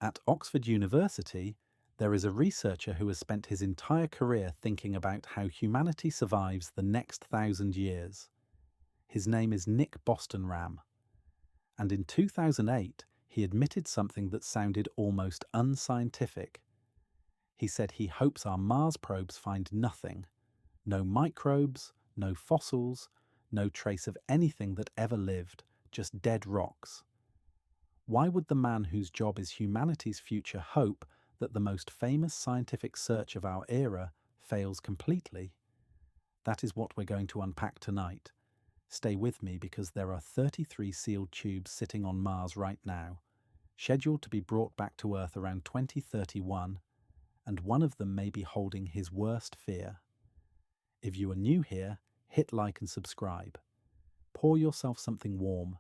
At Oxford University, there is a researcher who has spent his entire career thinking about how humanity survives the next 1,000 years. His name is Nick Bostrom, and in 2008 he admitted something that sounded almost unscientific. He said he hopes our Mars probes find nothing. No microbes, no fossils, no trace of anything that ever lived, just dead rocks. Why would the man whose job is humanity's future hope that the most famous scientific search of our era fails completely? That is what we're going to unpack tonight. Stay with me because there are 33 sealed tubes sitting on Mars right now, scheduled to be brought back to Earth around 2031, and one of them may be holding his worst fear. If you are new here, hit like and subscribe. Pour yourself something warm.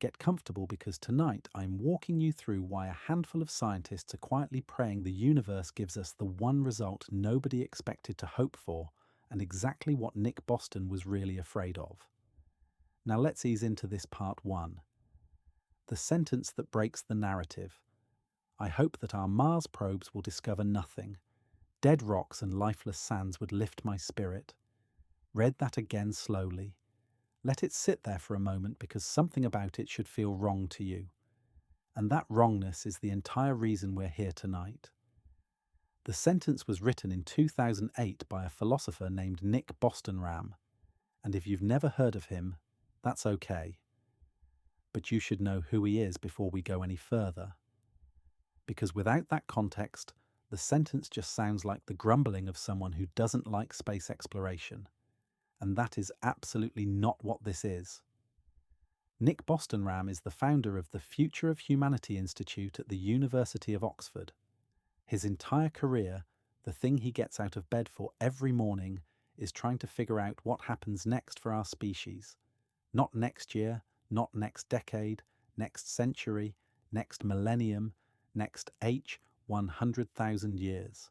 Get comfortable because tonight I'm walking you through why a handful of scientists are quietly praying the universe gives us the one result nobody expected to hope for, and exactly what Nick Bostrom was really afraid of. Now let's ease into this part 1. The sentence that breaks the narrative. I hope that our Mars probes will discover nothing. Dead rocks and lifeless sands would lift my spirit. Read that again slowly. Let it sit there for a moment because something about it should feel wrong to you. And that wrongness is the entire reason we're here tonight. The sentence was written in 2008 by a philosopher named Nick Bostrom, and if you've never heard of him, that's okay. But you should know who he is before we go any further. Because without that context, the sentence just sounds like the grumbling of someone who doesn't like space exploration. And that is absolutely not what this is. Nick Bostrom is the founder of the Future of Humanity Institute at the University of Oxford. His entire career, the thing he gets out of bed for every morning, is trying to figure out what happens next for our species. Not next year, not next decade, next century, next millennium, next 100,000 years.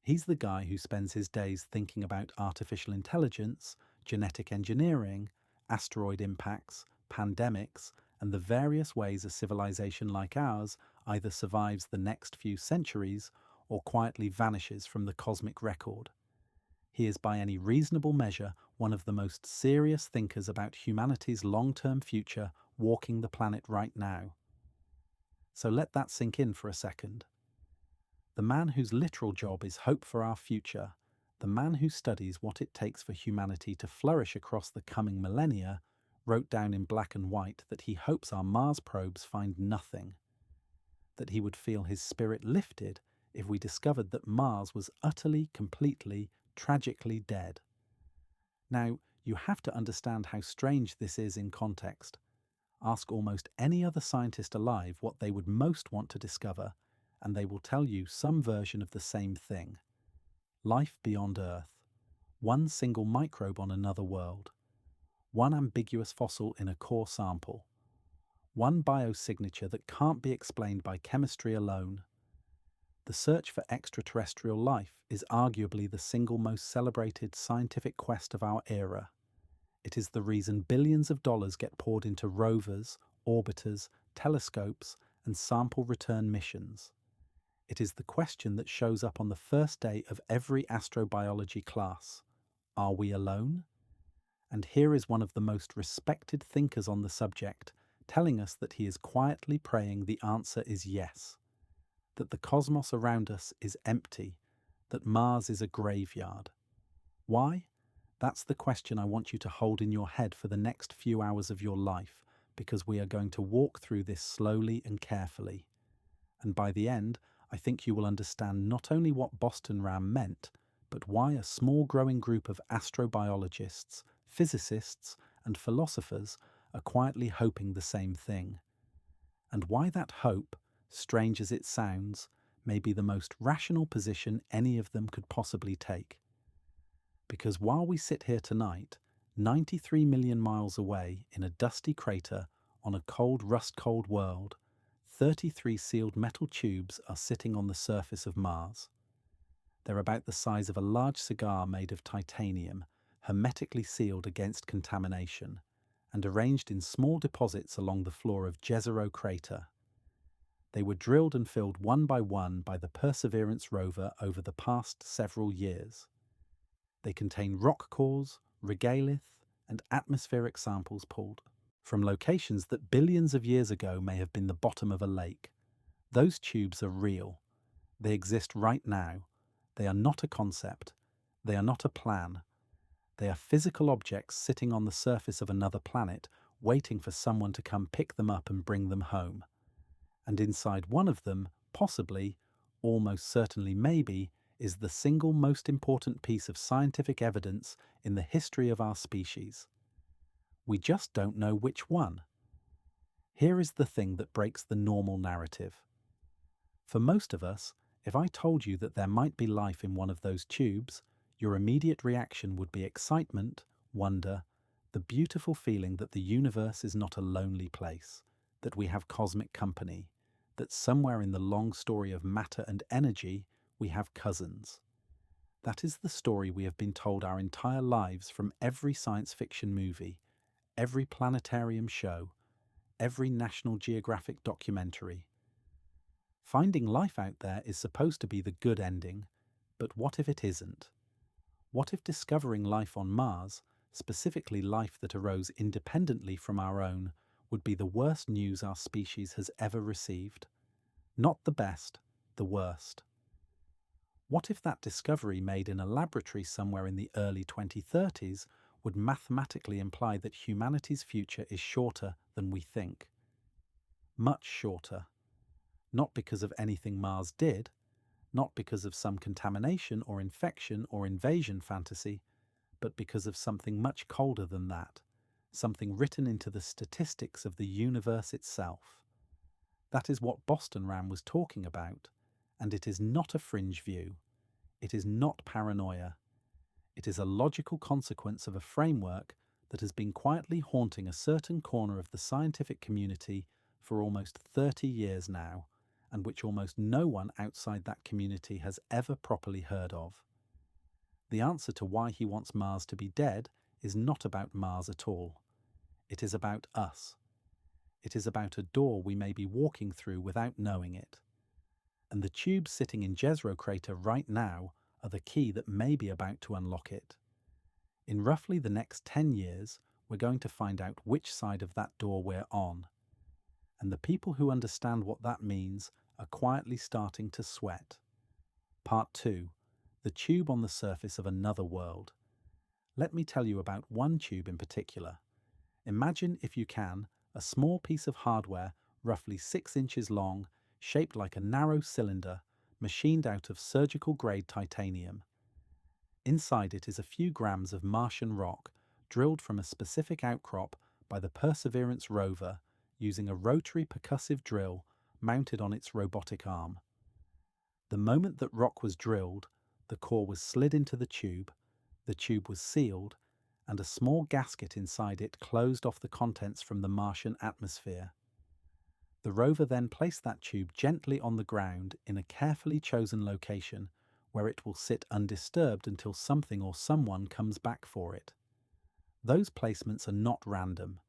He's the guy who spends his days thinking about artificial intelligence, genetic engineering, asteroid impacts, pandemics, and the various ways a civilization like ours either survives the next few centuries or quietly vanishes from the cosmic record. He is by any reasonable measure one of the most serious thinkers about humanity's long-term future walking the planet right now. So let that sink in for a second. The man whose literal job is hope for our future, the man who studies what it takes for humanity to flourish across the coming millennia, wrote down in black and white that he hopes our Mars probes find nothing. That he would feel his spirit lifted if we discovered that Mars was utterly, completely, tragically dead. Now, you have to understand how strange this is in context. Ask almost any other scientist alive what they would most want to discover, and they will tell you some version of the same thing. Life beyond Earth. One single microbe on another world. One ambiguous fossil in a core sample. One biosignature that can't be explained by chemistry alone. The search for extraterrestrial life is arguably the single most celebrated scientific quest of our era. It is the reason billions of dollars get poured into rovers, orbiters, telescopes, and sample return missions. It is the question that shows up on the first day of every astrobiology class. Are we alone? And here is one of the most respected thinkers on the subject, telling us that he is quietly praying the answer is yes. That the cosmos around us is empty, that Mars is a graveyard. Why? That's the question I want you to hold in your head for the next few hours of your life, because we are going to walk through this slowly and carefully. And by the end, I think you will understand not only what Bostrom meant, but why a small growing group of astrobiologists, physicists, and philosophers are quietly hoping the same thing. And why that hope, strange as it sounds, may be the most rational position any of them could possibly take. Because while we sit here tonight, 93 million miles away in a dusty crater on a cold, rust-cold world, 33 sealed metal tubes are sitting on the surface of Mars. They're about the size of a large cigar made of titanium, hermetically sealed against contamination, and arranged in small deposits along the floor of Jezero Crater. They were drilled and filled one by one by the Perseverance rover over the past several years. They contain rock cores, regolith, and atmospheric samples pulled from locations that billions of years ago may have been the bottom of a lake. Those tubes are real. They exist right now. They are not a concept. They are not a plan. They are physical objects sitting on the surface of another planet, waiting for someone to come pick them up and bring them home. And inside one of them, possibly, almost certainly maybe, is the single most important piece of scientific evidence in the history of our species. We just don't know which one. Here is the thing that breaks the normal narrative. For most of us, if I told you that there might be life in one of those tubes, your immediate reaction would be excitement, wonder, the beautiful feeling that the universe is not a lonely place, that we have cosmic company, that somewhere in the long story of matter and energy, we have cousins. That is the story we have been told our entire lives from every science fiction movie, every planetarium show, every National Geographic documentary. Finding life out there is supposed to be the good ending, but what if it isn't? What if discovering life on Mars, specifically life that arose independently from our own, would be the worst news our species has ever received? Not the best, the worst. What if that discovery made in a laboratory somewhere in the early 2030s would mathematically imply that humanity's future is shorter than we think? Much shorter. Not because of anything Mars did, not because of some contamination or infection or invasion fantasy, but because of something much colder than that, something written into the statistics of the universe itself. That is what Boston Ram was talking about, and it is not a fringe view. It is not paranoia. It is a logical consequence of a framework that has been quietly haunting a certain corner of the scientific community for almost 30 years now, and which almost no one outside that community has ever properly heard of. The answer to why he wants Mars to be dead is not about Mars at all. It is about us. It is about a door we may be walking through without knowing it. And the tubes sitting in Jezero Crater right now are the key that may be about to unlock it. In roughly the next 10 years, we're going to find out which side of that door we're on. And the people who understand what that means are quietly starting to sweat. Part 2. The tube on the surface of another world. Let me tell you about one tube in particular. Imagine, if you can, a small piece of hardware roughly 6 inches long, shaped like a narrow cylinder, machined out of surgical-grade titanium. Inside it is a few grams of Martian rock, drilled from a specific outcrop by the Perseverance rover using a rotary percussive drill mounted on its robotic arm. The moment that rock was drilled, the core was slid into the tube was sealed, and a small gasket inside it closed off the contents from the Martian atmosphere. The rover then placed that tube gently on the ground in a carefully chosen location where it will sit undisturbed until something or someone comes back for it. Those placements are not random.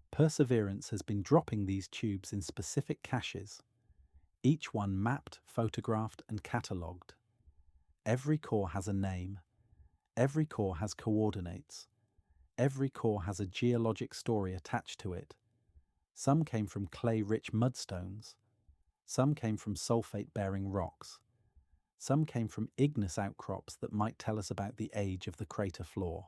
Perseverance has been dropping these tubes in specific caches, each one mapped, photographed, and catalogued. Every core has a name. Every core has coordinates. Every core has a geologic story attached to it. Some came from clay-rich mudstones. Some came from sulfate-bearing rocks. Some came from igneous outcrops that might tell us about the age of the crater floor.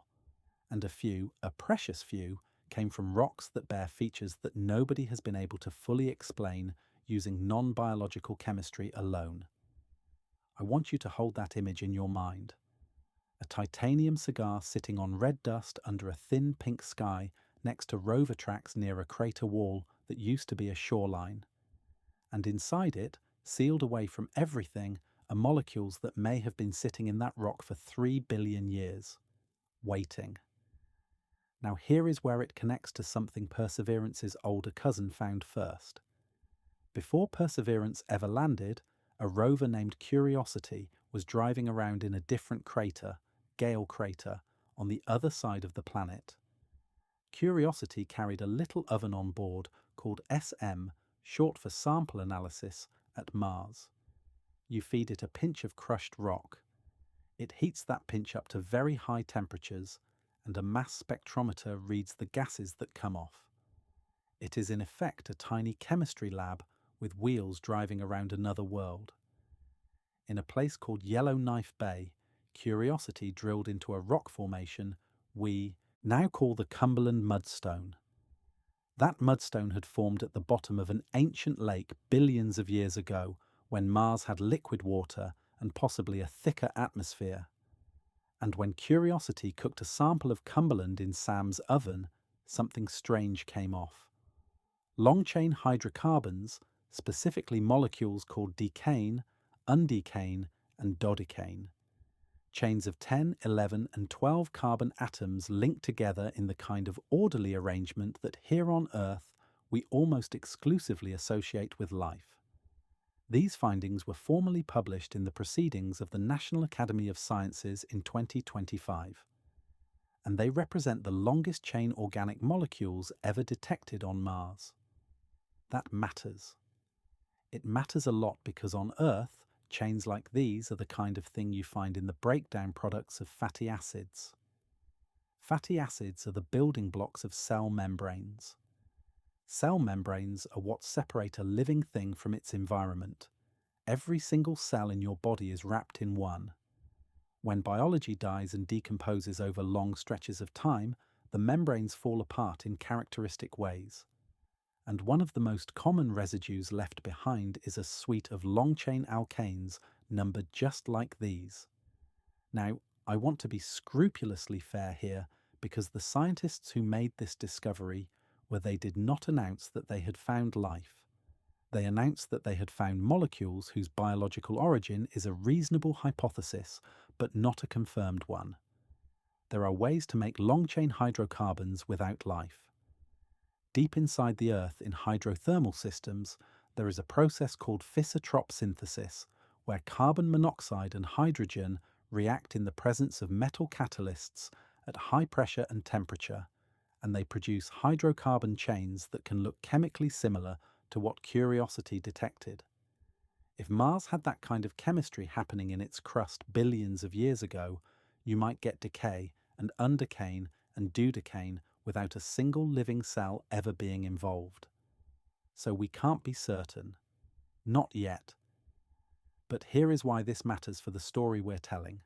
And a precious few, came from rocks that bear features that nobody has been able to fully explain using non-biological chemistry alone. I want you to hold that image in your mind. A titanium cigar sitting on red dust under a thin pink sky next to rover tracks near a crater wall that used to be a shoreline. And inside it, sealed away from everything, are molecules that may have been sitting in that rock for 3 billion years, waiting. Now here is where it connects to something Perseverance's older cousin found first. Before Perseverance ever landed, a rover named Curiosity was driving around in a different crater, Jezero Crater, on the other side of the planet. Curiosity carried a little oven on board called SM short for sample analysis, at Mars. You feed it a pinch of crushed rock. It heats that pinch up to very high temperatures, and a mass spectrometer reads the gases that come off. It is in effect a tiny chemistry lab with wheels driving around another world. In a place called Yellowknife Bay, Curiosity drilled into a rock formation we now call the Cumberland Mudstone. That mudstone had formed at the bottom of an ancient lake billions of years ago when Mars had liquid water and possibly a thicker atmosphere. And when Curiosity cooked a sample of Cumberland in Sam's oven, something strange came off. Long-chain hydrocarbons, specifically molecules called decane, undecane, and dodecane. Chains of 10, 11, and 12 carbon atoms linked together in the kind of orderly arrangement that here on Earth we almost exclusively associate with life. These findings were formally published in the Proceedings of the National Academy of Sciences in 2025, and they represent the longest chain organic molecules ever detected on Mars. That matters. It matters a lot because on Earth, chains like these are the kind of thing you find in the breakdown products of fatty acids. Fatty acids are the building blocks of cell membranes. Cell membranes are what separate a living thing from its environment. Every single cell in your body is wrapped in one. When biology dies and decomposes over long stretches of time, the membranes fall apart in characteristic ways. And one of the most common residues left behind is a suite of long-chain alkanes numbered just like these. Now, I want to be scrupulously fair here because the scientists who made this discovery they did not announce that they had found life. They announced that they had found molecules whose biological origin is a reasonable hypothesis, but not a confirmed one. There are ways to make long-chain hydrocarbons without life. Deep inside the Earth in hydrothermal systems, there is a process called fissiotrop synthesis, where carbon monoxide and hydrogen react in the presence of metal catalysts at high pressure and temperature, and they produce hydrocarbon chains that can look chemically similar to what Curiosity detected. If Mars had that kind of chemistry happening in its crust billions of years ago, you might get decay and undecane and dodecane without a single living cell ever being involved. So we can't be certain. Not yet. But here is why this matters for the story we're telling.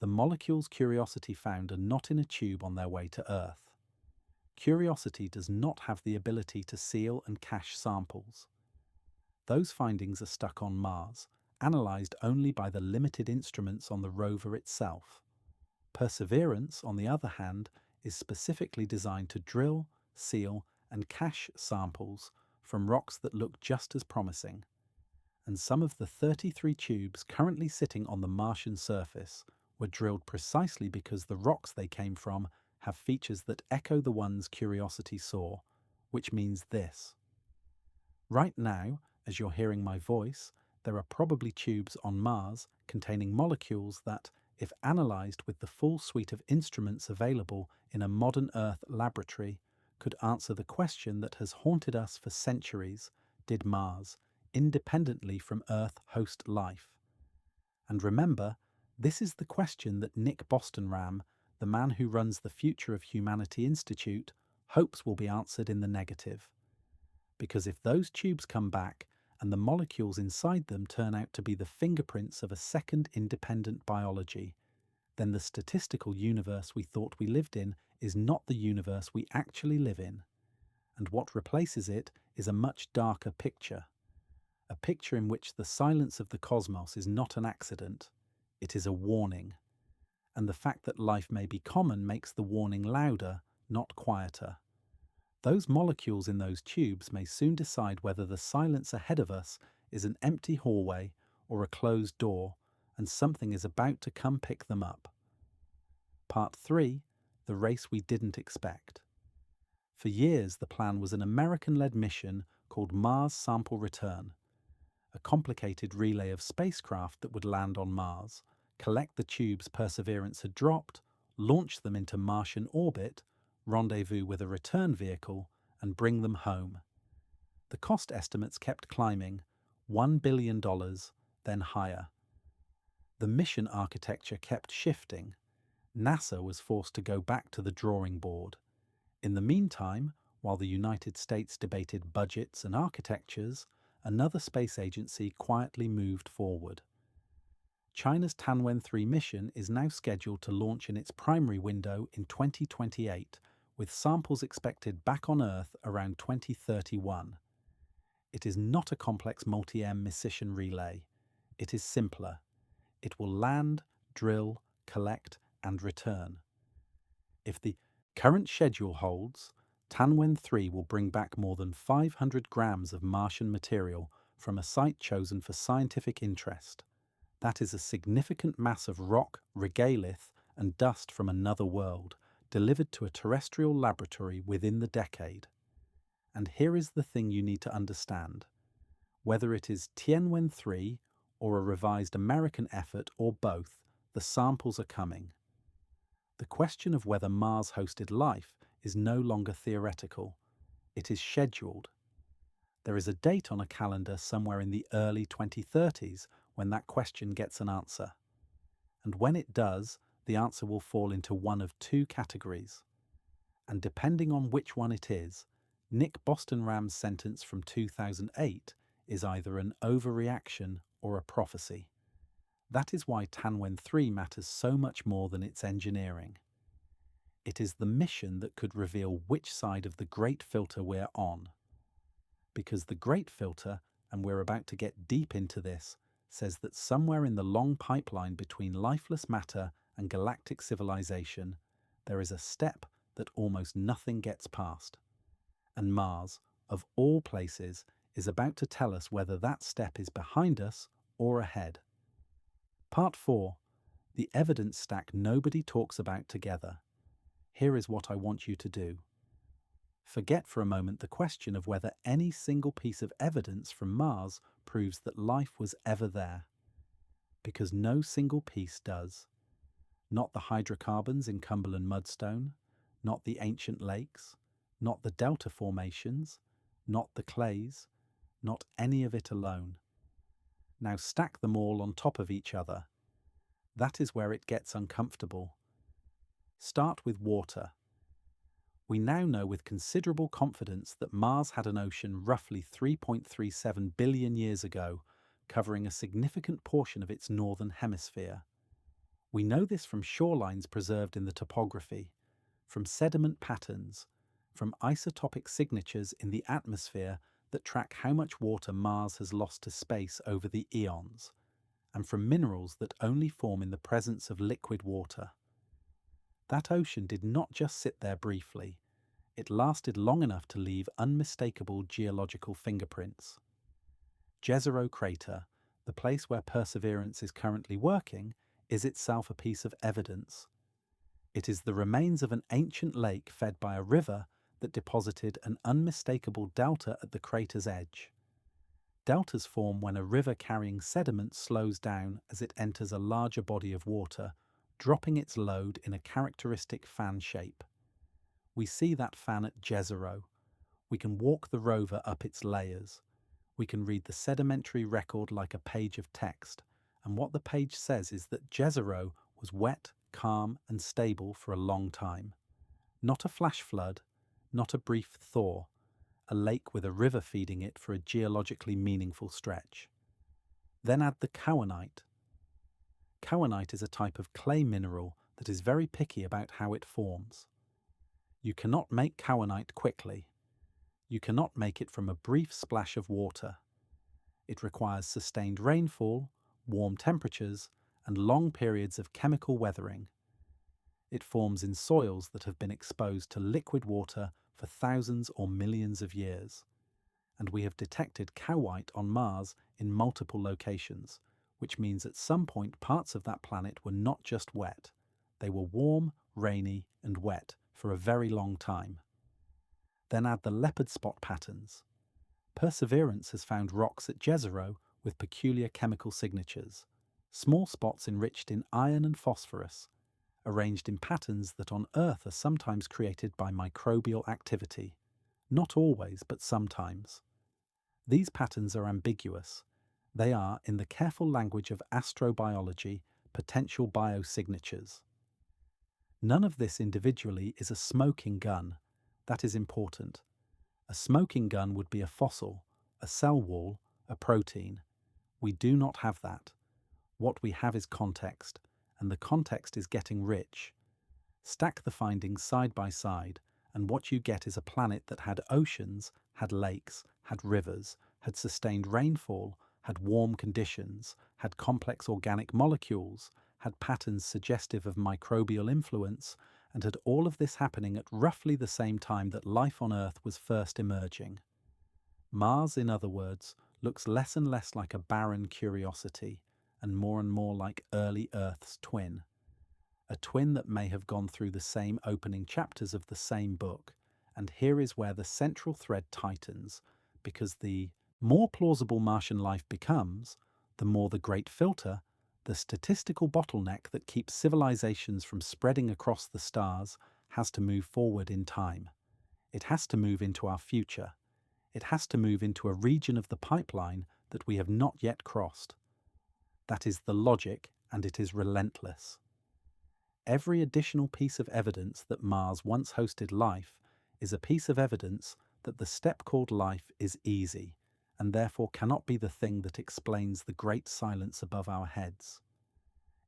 The molecules Curiosity found are not in a tube on their way to Earth. Curiosity does not have the ability to seal and cache samples. Those findings are stuck on Mars, analysed only by the limited instruments on the rover itself. Perseverance, on the other hand, is specifically designed to drill, seal, and cache samples from rocks that look just as promising. And some of the 33 tubes currently sitting on the Martian surface were drilled precisely because the rocks they came from have features that echo the ones Curiosity saw, which means this. Right now, as you're hearing my voice, there are probably tubes on Mars containing molecules that, if analysed with the full suite of instruments available in a modern Earth laboratory, could answer the question that has haunted us for centuries: did Mars, independently from Earth, host life? And remember, this is the question that Nick Bostrom, the man who runs the Future of Humanity Institute, hopes will be answered in the negative. Because if those tubes come back and the molecules inside them turn out to be the fingerprints of a second independent biology, then the statistical universe we thought we lived in is not the universe we actually live in. And what replaces it is a much darker picture. A picture in which the silence of the cosmos is not an accident, it is a warning. And the fact that life may be common makes the warning louder, not quieter. Those molecules in those tubes may soon decide whether the silence ahead of us is an empty hallway or a closed door, and something is about to come pick them up. Part 3, the race we didn't expect. For years, the plan was an American-led mission called Mars Sample Return, a complicated relay of spacecraft that would land on Mars, collect the tubes Perseverance had dropped, launch them into Martian orbit, rendezvous with a return vehicle, and bring them home. The cost estimates kept climbing, $1 billion, then higher. The mission architecture kept shifting. NASA was forced to go back to the drawing board. In the meantime, while the United States debated budgets and architectures, another space agency quietly moved forward. China's Tianwen-3 mission is now scheduled to launch in its primary window in 2028, with samples expected back on Earth around 2031. It is not a complex multi-M mission relay. It is simpler. It will land, drill, collect, and return. If the current schedule holds, Tianwen-3 will bring back more than 500 grams of Martian material from a site chosen for scientific interest. That is a significant mass of rock, regolith, and dust from another world, delivered to a terrestrial laboratory within the decade. And here is the thing you need to understand. Whether it is Tianwen-3 or a revised American effort or both, the samples are coming. The question of whether Mars hosted life is no longer theoretical. It is scheduled. There is a date on a calendar somewhere in the early 2030s when that question gets an answer. And when it does, the answer will fall into one of two categories. And depending on which one it is, Nick Bostrom sentence from 2008 is either an overreaction or a prophecy. That is why Tianwen-3 matters so much more than its engineering. It is the mission that could reveal which side of the Great Filter we're on. Because the Great Filter, and we're about to get deep into this, says that somewhere in the long pipeline between lifeless matter and galactic civilization, there is a step that almost nothing gets past. And Mars, of all places, is about to tell us whether that step is behind us or ahead. Part 4. The evidence stack nobody talks about together. Here is what I want you to do. Forget for a moment the question of whether any single piece of evidence from Mars proves that life was ever there. Because no single piece does. Not the hydrocarbons in Cumberland mudstone, not the ancient lakes, not the delta formations, not the clays, not any of it alone. Now stack them all on top of each other. That is where it gets uncomfortable. Start with water. We now know with considerable confidence that Mars had an ocean roughly 3.37 billion years ago, covering a significant portion of its northern hemisphere. We know this from shorelines preserved in the topography, from sediment patterns, from isotopic signatures in the atmosphere that track how much water Mars has lost to space over the eons, and from minerals that only form in the presence of liquid water. That ocean did not just sit there briefly. It lasted long enough to leave unmistakable geological fingerprints. Jezero Crater, the place where Perseverance is currently working, is itself a piece of evidence. It is the remains of an ancient lake fed by a river that deposited an unmistakable delta at the crater's edge. Deltas form when a river carrying sediment slows down as it enters a larger body of water, dropping its load in a characteristic fan shape. We see that fan at Jezero. We can walk the rover up its layers. We can read the sedimentary record like a page of text, and what the page says is that Jezero was wet, calm, and stable for a long time. Not a flash flood, not a brief thaw, a lake with a river feeding it for a geologically meaningful stretch. Then add the cowanite. Cowanite is a type of clay mineral that is very picky about how it forms. You cannot make cowanite quickly. You cannot make it from a brief splash of water. It requires sustained rainfall, warm temperatures, and long periods of chemical weathering. It forms in soils that have been exposed to liquid water for thousands or millions of years. And we have detected cowite on Mars in multiple locations, which means at some point parts of that planet were not just wet. They were warm, rainy, and wet for a very long time. Then add the leopard spot patterns. Perseverance has found rocks at Jezero with peculiar chemical signatures, small spots enriched in iron and phosphorus, arranged in patterns that on Earth are sometimes created by microbial activity. Not always, but sometimes. These patterns are ambiguous. They are, in the careful language of astrobiology, potential biosignatures. None of this individually is a smoking gun. That is important. A smoking gun would be a fossil, a cell wall, a protein. We do not have that. What we have is context, and the context is getting rich. Stack the findings side by side, and what you get is a planet that had oceans, had lakes, had rivers, had sustained rainfall, had warm conditions, had complex organic molecules, had patterns suggestive of microbial influence, and had all of this happening at roughly the same time that life on Earth was first emerging. Mars, in other words, looks less and less like a barren curiosity, and more like early Earth's twin. A twin that may have gone through the same opening chapters of the same book, and here is where the central thread tightens, because the more plausible Martian life becomes, the more the great filter, the statistical bottleneck that keeps civilizations from spreading across the stars, has to move forward in time. It has to move into our future. It has to move into a region of the pipeline that we have not yet crossed. That is the logic, and it is relentless. Every additional piece of evidence that Mars once hosted life is a piece of evidence that the step called life is easy, and therefore cannot be the thing that explains the great silence above our heads.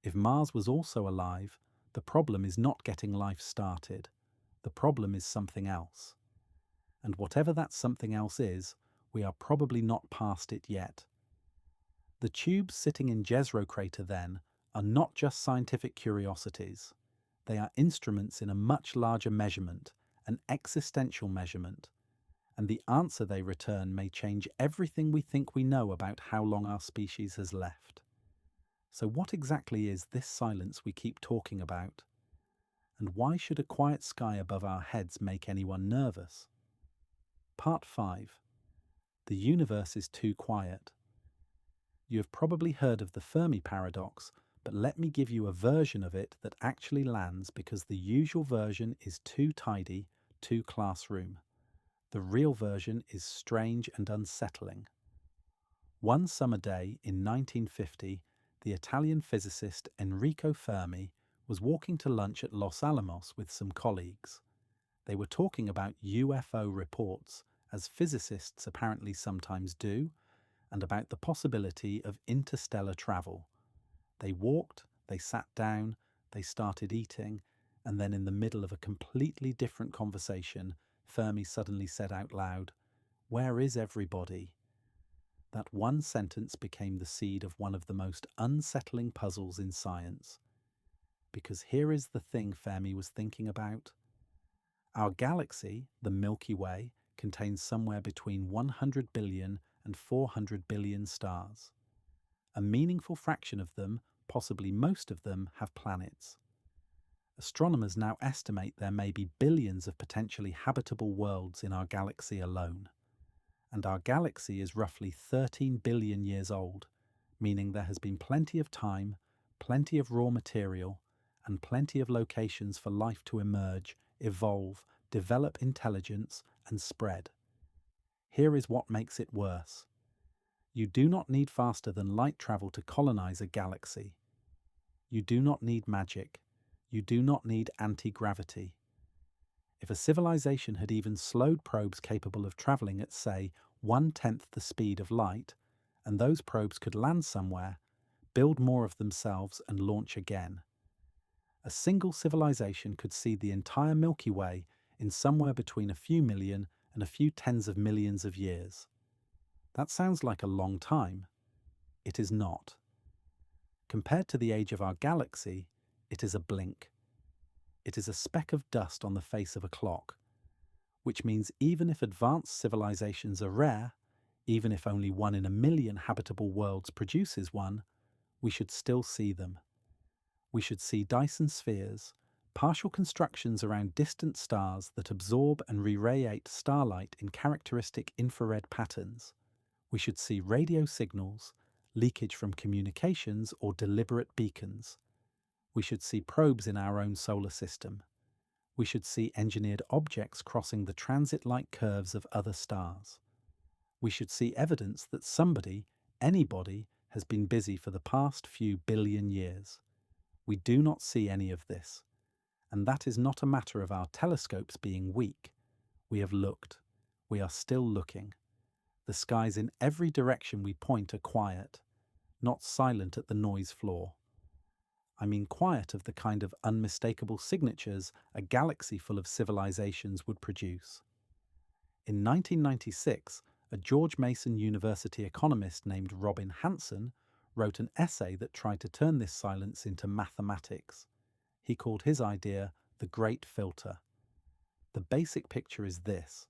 If Mars was also alive, the problem is not getting life started. The problem is something else. And whatever that something else is, we are probably not past it yet. The tubes sitting in Jezero Crater, then, are not just scientific curiosities. They are instruments in a much larger measurement, an existential measurement, and the answer they return may change everything we think we know about how long our species has left. So what exactly is this silence we keep talking about? And why should a quiet sky above our heads make anyone nervous? Part 5. The universe is too quiet. You have probably heard of the Fermi paradox, but let me give you a version of it that actually lands, because the usual version is too tidy, too classroom. The real version is strange and unsettling. One summer day in 1950, the Italian physicist Enrico Fermi was walking to lunch at Los Alamos with some colleagues. They were talking about UFO reports, as physicists apparently sometimes do, and about the possibility of interstellar travel. They walked, they sat down, they started eating, and then in the middle of a completely different conversation, Fermi suddenly said out loud, "Where is everybody?" That one sentence became the seed of one of the most unsettling puzzles in science. Because here is the thing Fermi was thinking about. Our galaxy, the Milky Way, contains somewhere between 100 billion and 400 billion stars. A meaningful fraction of them, possibly most of them, have planets. Astronomers now estimate there may be billions of potentially habitable worlds in our galaxy alone. And our galaxy is roughly 13 billion years old, meaning there has been plenty of time, plenty of raw material, and plenty of locations for life to emerge, evolve, develop intelligence, and spread. Here is what makes it worse. You do not need faster than light travel to colonize a galaxy. You do not need magic. You do not need anti-gravity. If a civilization had even slowed probes capable of traveling at, say, 1/10 the speed of light, and those probes could land somewhere, build more of themselves, and launch again, a single civilization could see the entire Milky Way in somewhere between a few million and a few tens of millions of years. That sounds like a long time. It is not. Compared to the age of our galaxy, it is a blink. It is a speck of dust on the face of a clock, which means even if advanced civilizations are rare, even if only 1 in a million habitable worlds produces one, we should still see them. We should see Dyson spheres, partial constructions around distant stars that absorb and re-radiate starlight in characteristic infrared patterns. We should see radio signals, leakage from communications, or deliberate beacons. We should see probes in our own solar system. We should see engineered objects crossing the transit-like curves of other stars. We should see evidence that somebody, anybody, has been busy for the past few billion years. We do not see any of this, and that is not a matter of our telescopes being weak. We have looked. We are still looking. The skies in every direction we point are quiet, not silent at the noise floor. I mean quiet of the kind of unmistakable signatures a galaxy full of civilizations would produce. In 1996, a George Mason University economist named Robin Hanson wrote an essay that tried to turn this silence into mathematics. He called his idea the Great Filter. The basic picture is this.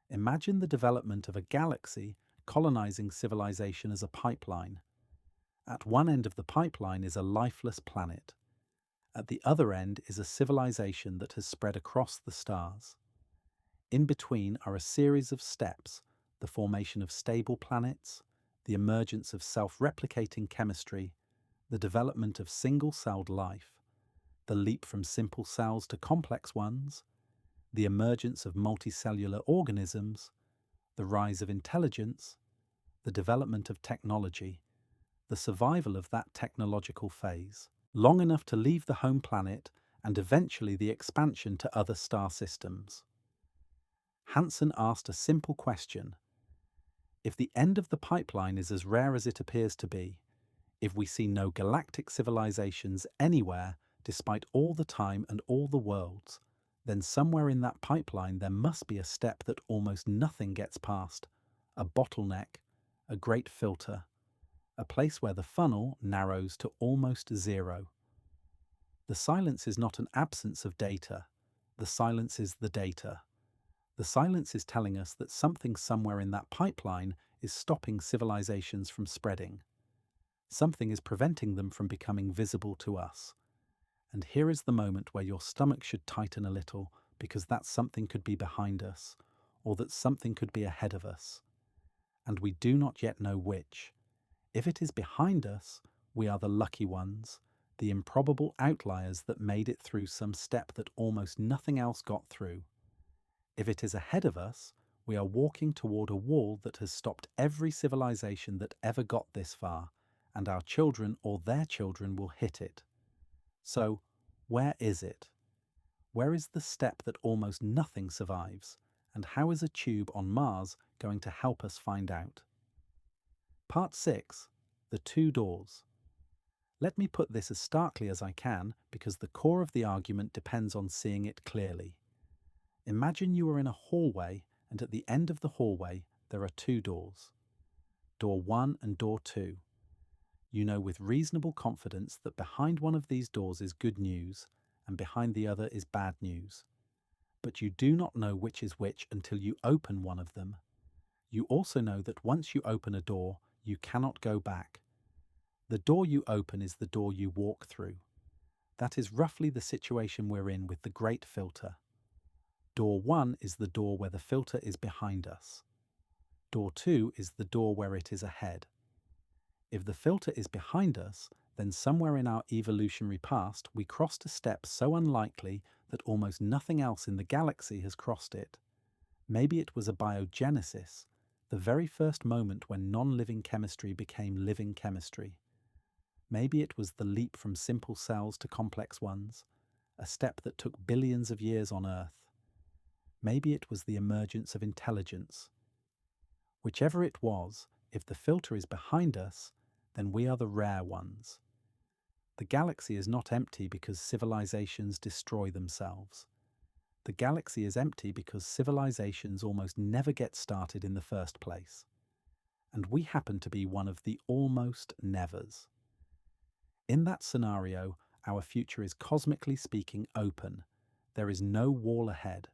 Imagine the development of a galaxy colonizing civilization as a pipeline. At one end of the pipeline is a lifeless planet. At the other end is a civilization that has spread across the stars. In between are a series of steps, the formation of stable planets, the emergence of self-replicating chemistry, the development of single-celled life, the leap from simple cells to complex ones, the emergence of multicellular organisms, the rise of intelligence, the development of technology, the survival of that technological phase, long enough to leave the home planet and eventually the expansion to other star systems. Hansen asked a simple question. If the end of the pipeline is as rare as it appears to be, if we see no galactic civilizations anywhere despite all the time and all the worlds, then somewhere in that pipeline there must be a step that almost nothing gets past, a bottleneck, a great filter, a place where the funnel narrows to almost zero. The silence is not an absence of data. The silence is the data. The silence is telling us that something somewhere in that pipeline is stopping civilizations from spreading. Something is preventing them from becoming visible to us. And here is the moment where your stomach should tighten a little, because that something could be behind us, or that something could be ahead of us. And we do not yet know which. If it is behind us, we are the lucky ones, the improbable outliers that made it through some step that almost nothing else got through. If it is ahead of us, we are walking toward a wall that has stopped every civilization that ever got this far, and our children or their children will hit it. So, where is it? Where is the step that almost nothing survives, and how is a tube on Mars going to help us find out? Part 6. The Two Doors. Let me put this as starkly as I can, because the core of the argument depends on seeing it clearly. Imagine you are in a hallway, and at the end of the hallway there are two doors. Door 1 and Door 2. You know with reasonable confidence that behind one of these doors is good news, and behind the other is bad news. But you do not know which is which until you open one of them. You also know that once you open a door, you cannot go back. The door you open is the door you walk through. That is roughly the situation we're in with the Great Filter. Door 1 is the door where the filter is behind us. Door 2 is the door where it is ahead. If the filter is behind us, then somewhere in our evolutionary past we crossed a step so unlikely that almost nothing else in the galaxy has crossed it. Maybe it was a biogenesis, the very first moment when non-living chemistry became living chemistry. Maybe it was the leap from simple cells to complex ones, a step that took billions of years on Earth. Maybe it was the emergence of intelligence. Whichever it was, if the filter is behind us, then we are the rare ones. The galaxy is not empty because civilizations destroy themselves. The galaxy is empty because civilizations almost never get started in the first place. And we happen to be one of the almost nevers. In that scenario, our future is cosmically speaking open. There is no wall ahead.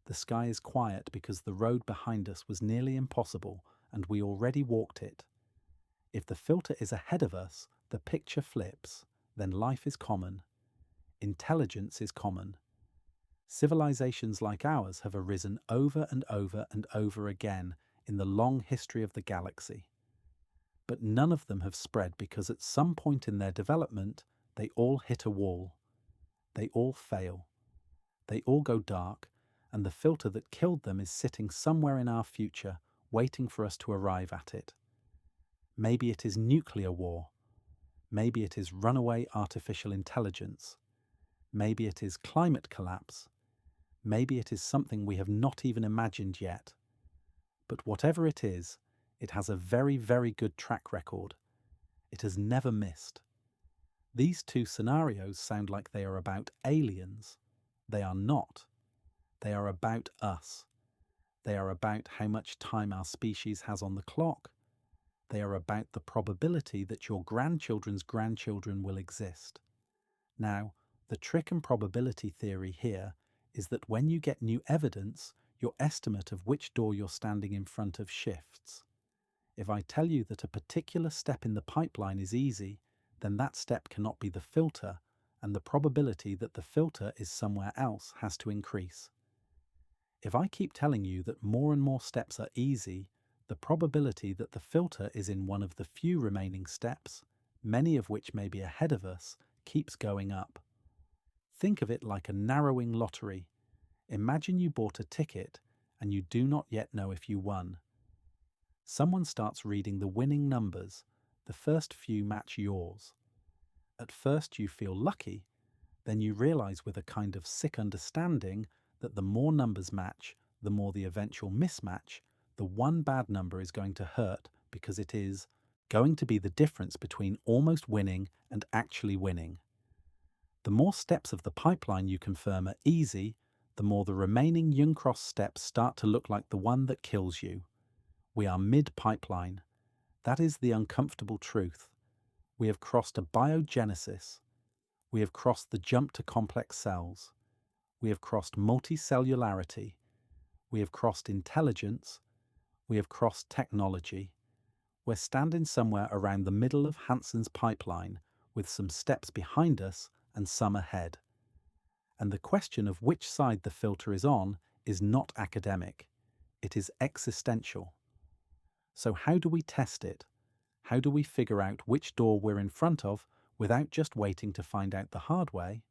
The sky is quiet because the road behind us was nearly impossible and we already walked it. If the filter is ahead of us, the picture flips. Then life is common. Intelligence is common. Civilizations like ours have arisen over and over and over again in the long history of the galaxy. But none of them have spread because at some point in their development, they all hit a wall. They all fail. They all go dark, and the filter that killed them is sitting somewhere in our future, waiting for us to arrive at it. Maybe it is nuclear war. Maybe it is runaway artificial intelligence. Maybe it is climate collapse. Maybe it is something we have not even imagined yet. But whatever it has a very, very good track record. It has never missed. These two scenarios sound like they are about aliens. They are not. They are about us. They are about how much time our species has on the clock. They are about the probability that your grandchildren's grandchildren will exist. Now, the trick and probability theory here is that when you get new evidence, your estimate of which door you're standing in front of shifts. If I tell you that a particular step in the pipeline is easy, then that step cannot be the filter, and the probability that the filter is somewhere else has to increase. If I keep telling you that more and more steps are easy, the probability that the filter is in one of the few remaining steps, many of which may be ahead of us, keeps going up. Think of it like a narrowing lottery. Imagine you bought a ticket and you do not yet know if you won. Someone starts reading the winning numbers. The first few match yours. At first you feel lucky, then you realize with a kind of sick understanding that the more numbers match, the more the eventual mismatch, the one bad number is going to hurt because it is going to be the difference between almost winning and actually winning. The more steps of the pipeline you confirm are easy, the more the remaining Young-Cross steps start to look like the one that kills you. We are mid-pipeline. That is the uncomfortable truth. We have crossed a biogenesis. We have crossed the jump to complex cells. We have crossed multicellularity. We have crossed intelligence. We have crossed technology. We're standing somewhere around the middle of Hansen's pipeline, with some steps behind us and some ahead. And the question of which side the filter is on is not academic. It is existential. So how do we test it? How do we figure out which door we're in front of without just waiting to find out the hard way?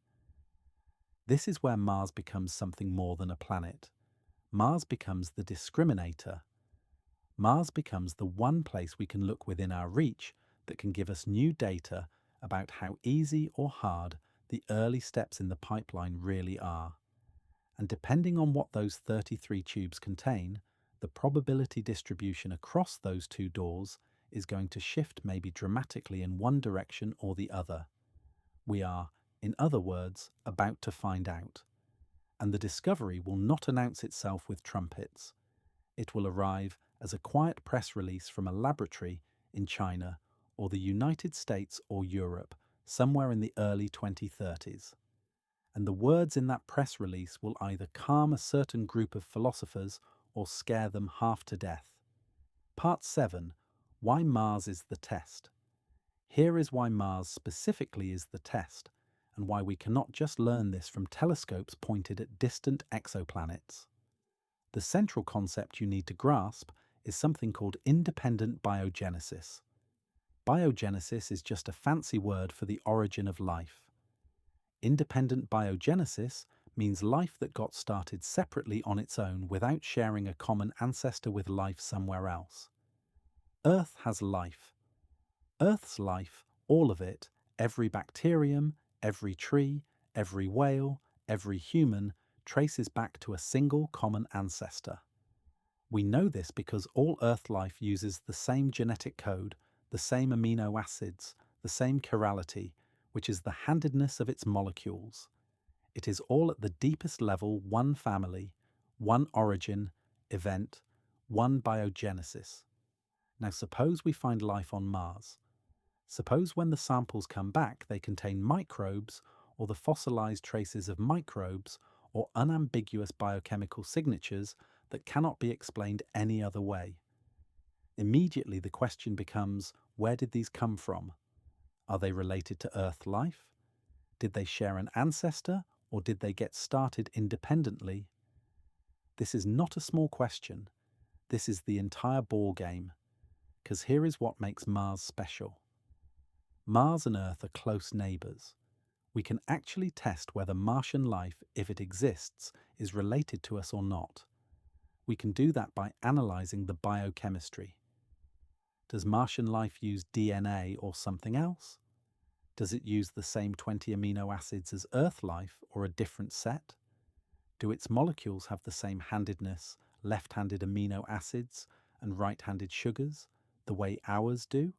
This is where Mars becomes something more than a planet. Mars becomes the discriminator. Mars becomes the one place we can look within our reach that can give us new data about how easy or hard the early steps in the pipeline really are. And depending on what those 33 tubes contain, the probability distribution across those two doors is going to shift maybe dramatically in one direction or the other. We are, in other words, about to find out. And the discovery will not announce itself with trumpets. It will arrive as a quiet press release from a laboratory in China or the United States or Europe, somewhere in the early 2030s. And the words in that press release will either calm a certain group of philosophers or scare them half to death. Part 7. Why Mars is the test. Here is why Mars specifically is the test, and why we cannot just learn this from telescopes pointed at distant exoplanets. The central concept you need to grasp is something called independent biogenesis. Biogenesis is just a fancy word for the origin of life. Independent biogenesis means life that got started separately on its own without sharing a common ancestor with life somewhere else. Earth has life. Earth's life, all of it, every bacterium, every tree, every whale, every human, traces back to a single common ancestor. We know this because all Earth life uses the same genetic code, the same amino acids, the same chirality, which is the handedness of its molecules. It is all at the deepest level one family, one origin, event, one biogenesis. Now suppose we find life on Mars. Suppose when the samples come back they contain microbes or the fossilized traces of microbes or unambiguous biochemical signatures that cannot be explained any other way. Immediately the question becomes, where did these come from? Are they related to Earth life? Did they share an ancestor, or did they get started independently? This is not a small question. This is the entire ball game. Because here is what makes Mars special. Mars and Earth are close neighbours. We can actually test whether Martian life, if it exists, is related to us or not. We can do that by analyzing the biochemistry. Does Martian life use DNA or something else? Does it use the same 20 amino acids as Earth life or a different set? Do its molecules have the same handedness, left-handed amino acids and right-handed sugars, the way ours do?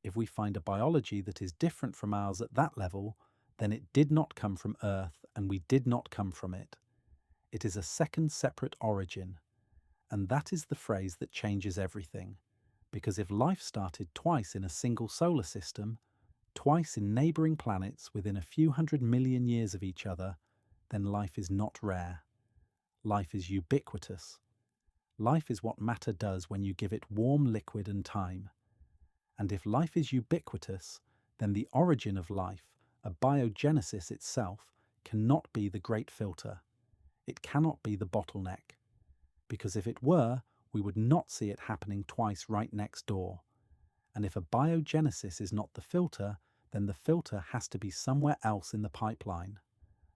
If we find a biology that is different from ours at that level, then it did not come from Earth and we did not come from it. It is a second separate origin. And that is the phrase that changes everything. Because if life started twice in a single solar system, twice in neighbouring planets within a few 100 million years of each other, then life is not rare. Life is ubiquitous. Life is what matter does when you give it warm liquid and time. And if life is ubiquitous, then the origin of life, a biogenesis itself, cannot be the great filter. It cannot be the bottleneck. Because if it were, we would not see it happening twice right next door. And if a biogenesis is not the filter, then the filter has to be somewhere else in the pipeline.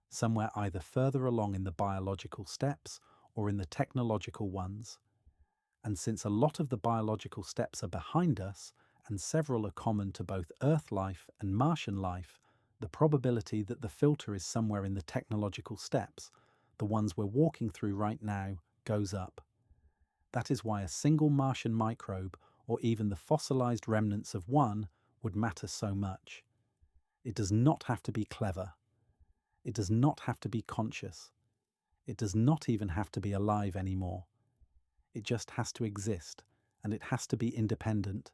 Somewhere either further along in the biological steps or in the technological ones. And since a lot of the biological steps are behind us, and several are common to both Earth life and Martian life, the probability that the filter is somewhere in the technological steps, the ones we're walking through right now, goes up. That is why a single Martian microbe, or even the fossilized remnants of one, would matter so much. It does not have to be clever. It does not have to be conscious. It does not even have to be alive anymore. It just has to exist, and it has to be independent.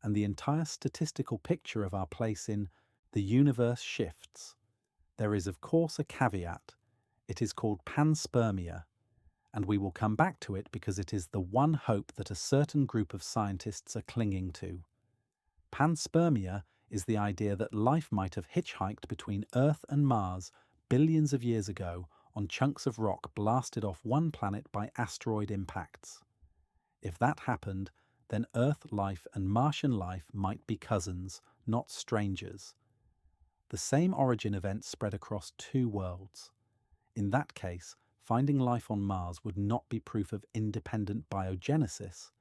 And the entire statistical picture of our place in the universe shifts. There is, of course, a caveat. It is called panspermia, and we will come back to it because it is the one hope that a certain group of scientists are clinging to. Panspermia is the idea that life might have hitchhiked between Earth and Mars billions of years ago on chunks of rock blasted off one planet by asteroid impacts. If that happened, then Earth life and Martian life might be cousins, not strangers. The same origin event spread across two worlds. In that case, finding life on Mars would not be proof of independent biogenesis.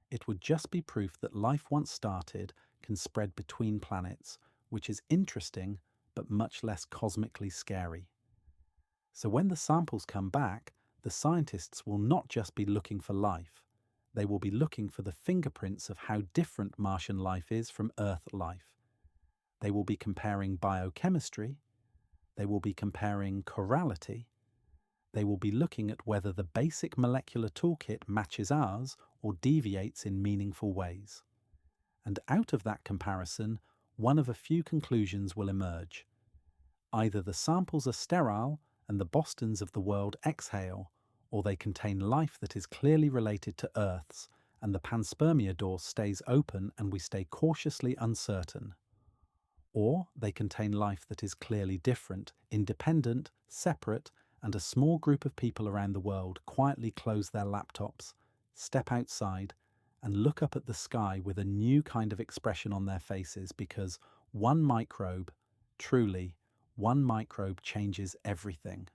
It would just be proof that life once started can spread between planets, which is interesting but much less cosmically scary. So when the samples come back, the scientists will not just be looking for life. They will be looking for the fingerprints of how different Martian life is from Earth life. They will be comparing biochemistry. They will be comparing chirality. They will be looking at whether the basic molecular toolkit matches ours or deviates in meaningful ways. And out of that comparison, one of a few conclusions will emerge. Either the samples are sterile and the Bostons of the world exhale, or they contain life that is clearly related to Earth's, and the panspermia door stays open and we stay cautiously uncertain. Or they contain life that is clearly different, independent, separate, and a small group of people around the world quietly close their laptops, step outside, and look up at the sky with a new kind of expression on their faces because one microbe, truly, one microbe changes everything.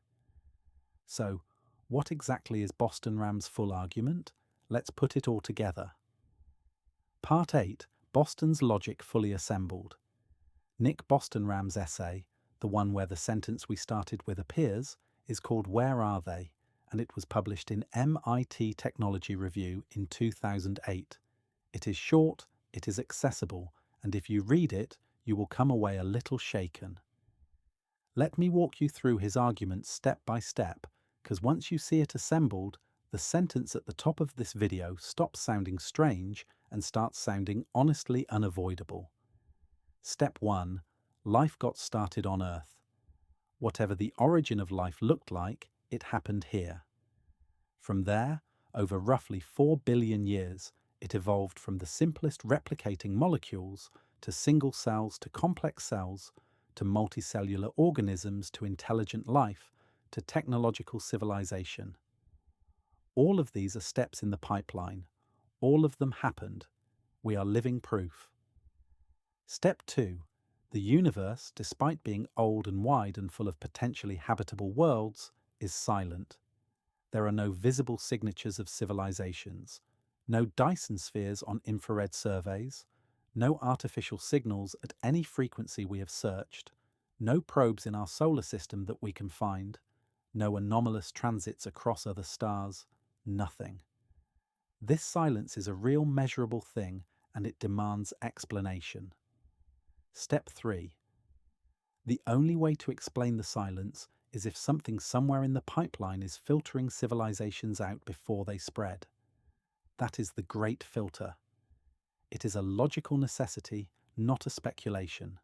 So, what exactly is Boston Ram's full argument? Let's put it all together. Part 8, Boston's Logic Fully Assembled. Nick Bostrom-Ram's essay, the one where the sentence we started with appears, is called Where Are They? And it was published in MIT Technology Review in 2008. It is short, it is accessible, and if you read it, you will come away a little shaken. Let me walk you through his argument step by step, because once you see it assembled, the sentence at the top of this video stops sounding strange and starts sounding honestly unavoidable. Step 1. Life got started on Earth. Whatever the origin of life looked like, it happened here. From there, over roughly 4 billion years, it evolved from the simplest replicating molecules to single cells to complex cells to multicellular organisms to intelligent life to technological civilization. All of these are steps in the pipeline. All of them happened. We are living proof. Step 2. The universe, despite being old and wide and full of potentially habitable worlds, is silent. There are no visible signatures of civilizations, no Dyson spheres on infrared surveys, no artificial signals at any frequency we have searched, no probes in our solar system that we can find, no anomalous transits across other stars, nothing. This silence is a real measurable thing and it demands explanation. Step 3. The only way to explain the silence is if something somewhere in the pipeline is filtering civilizations out before they spread. That is the great filter. It is a logical necessity, not a speculation.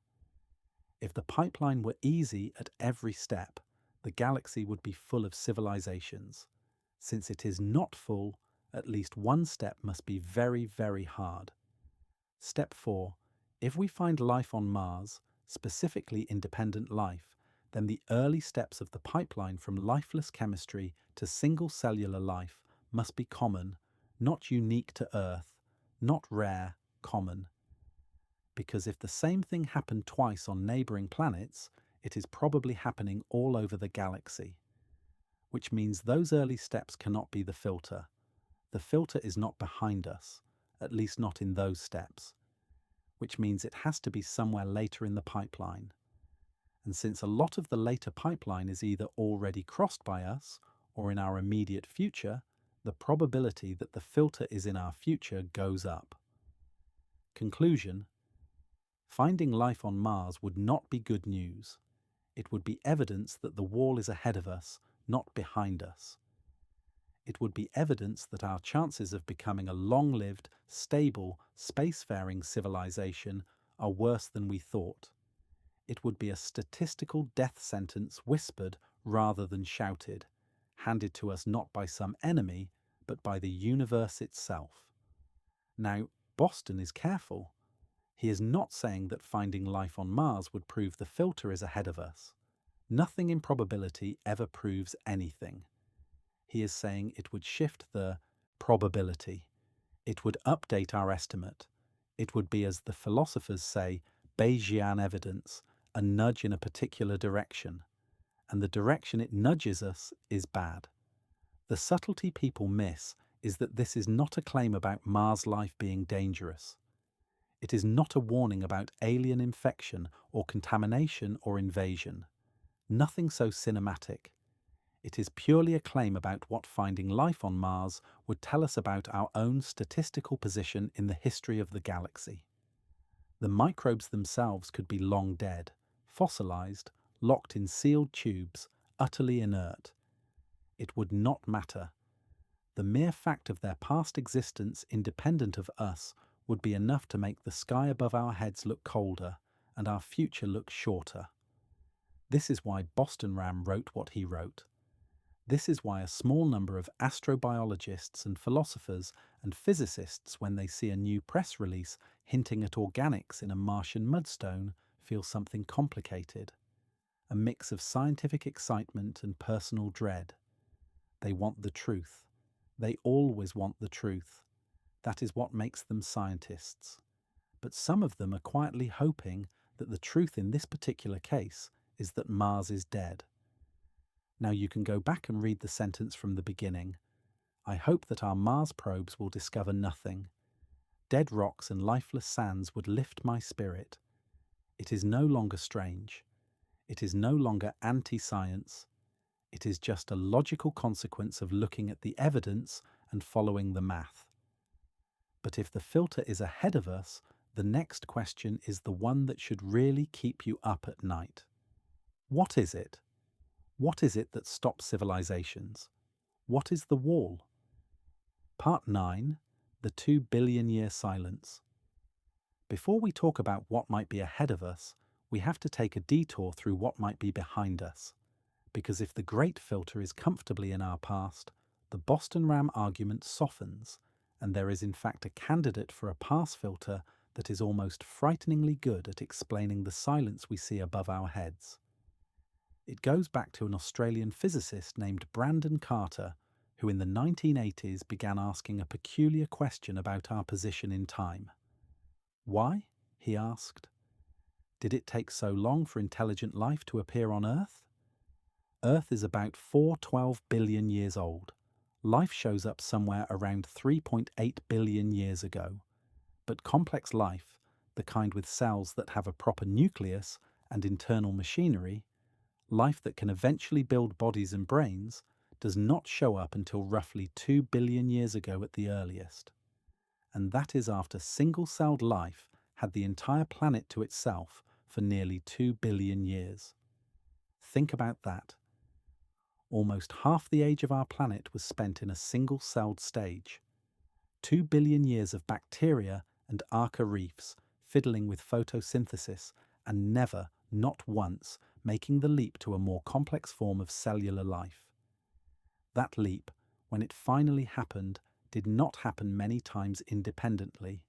If the pipeline were easy at every step, the galaxy would be full of civilizations. Since it is not full, at least one step must be very, very hard. Step 4. If we find life on Mars, specifically independent life, then the early steps of the pipeline from lifeless chemistry to single-cellular life must be common, not unique to Earth, not rare, common. Because if the same thing happened twice on neighboring planets, it is probably happening all over the galaxy. Which means those early steps cannot be the filter. The filter is not behind us, at least not in those steps. Which means it has to be somewhere later in the pipeline. And since a lot of the later pipeline is either already crossed by us or in our immediate future, the probability that the filter is in our future goes up. Conclusion: finding life on Mars would not be good news. It would be evidence that the wall is ahead of us, not behind us. It would be evidence that our chances of becoming a long-lived, stable, spacefaring civilization are worse than we thought. It would be a statistical death sentence whispered rather than shouted, handed to us not by some enemy, but by the universe itself. Now, Bostrom is careful. He is not saying that finding life on Mars would prove the filter is ahead of us. Nothing in probability ever proves anything. He is saying it would shift the probability. It would update our estimate. It would be, as the philosophers say, Bayesian evidence, a nudge in a particular direction. And the direction it nudges us is bad. The subtlety people miss is that this is not a claim about Mars life being dangerous. It is not a warning about alien infection or contamination or invasion. Nothing so cinematic. It is purely a claim about what finding life on Mars would tell us about our own statistical position in the history of the galaxy. The microbes themselves could be long dead, fossilized, locked in sealed tubes, utterly inert. It would not matter. The mere fact of their past existence independent of us would be enough to make the sky above our heads look colder and our future look shorter. This is why Bostrom wrote what he wrote. This is why a small number of astrobiologists and philosophers and physicists, when they see a new press release hinting at organics in a Martian mudstone, feel something complicated. A mix of scientific excitement and personal dread. They want the truth. They always want the truth. That is what makes them scientists. But some of them are quietly hoping that the truth in this particular case is that Mars is dead. Now you can go back and read the sentence from the beginning. I hope that our Mars probes will discover nothing. Dead rocks and lifeless sands would lift my spirit. It is no longer strange. It is no longer anti-science. It is just a logical consequence of looking at the evidence and following the math. But if the filter is ahead of us, the next question is the one that should really keep you up at night. What is it? What is it that stops civilizations? What is the wall? Part 9, the 2 billion year silence. Before we talk about what might be ahead of us, we have to take a detour through what might be behind us. Because if the great filter is comfortably in our past, the Bostrom argument softens, and there is in fact a candidate for a pass filter that is almost frighteningly good at explaining the silence we see above our heads. It goes back to an Australian physicist named Brandon Carter, who in the 1980s began asking a peculiar question about our position in time. Why? He asked. Did it take so long for intelligent life to appear on Earth? Earth is about 412 billion years old. Life shows up somewhere around 3.8 billion years ago. But complex life, the kind with cells that have a proper nucleus and internal machinery, life that can eventually build bodies and brains, does not show up until roughly 2 billion years ago at the earliest. And that is after single-celled life had the entire planet to itself for nearly 2 billion years. Think about that. Almost half the age of our planet was spent in a single-celled stage. 2 billion years of bacteria and arca reefs fiddling with photosynthesis and never, not once, making the leap to a more complex form of cellular life. That leap, when it finally happened, did not happen many times independently.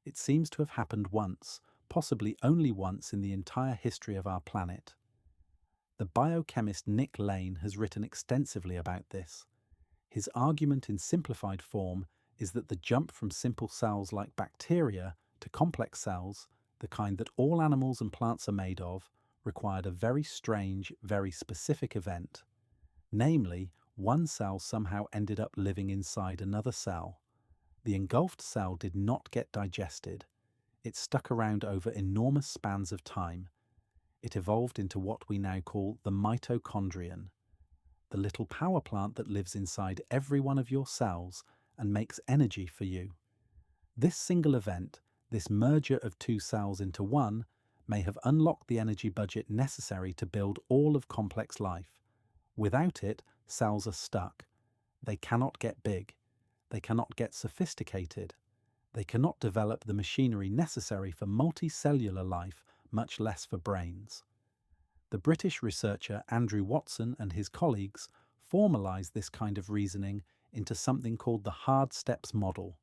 It seems to have happened once, possibly only once in the entire history of our planet. The biochemist Nick has written extensively about this. His argument in simplified form is that the jump from simple cells like bacteria to complex cells, the kind that all animals and plants are made of, required a very strange, very specific event. Namely, one cell somehow ended up living inside another cell. The engulfed cell did not get digested. It stuck around over enormous spans of time. It evolved into what we now call the mitochondrion, the little power plant that lives inside every one of your cells and makes energy for you. This single event, this merger of two cells into one, may have unlocked the energy budget necessary to build all of complex life. Without it, cells are stuck. They cannot get big. They cannot get sophisticated. They cannot develop the machinery necessary for multicellular life, much less for brains. The British researcher Andrew Watson and his colleagues formalised this kind of reasoning into something called the hard steps model.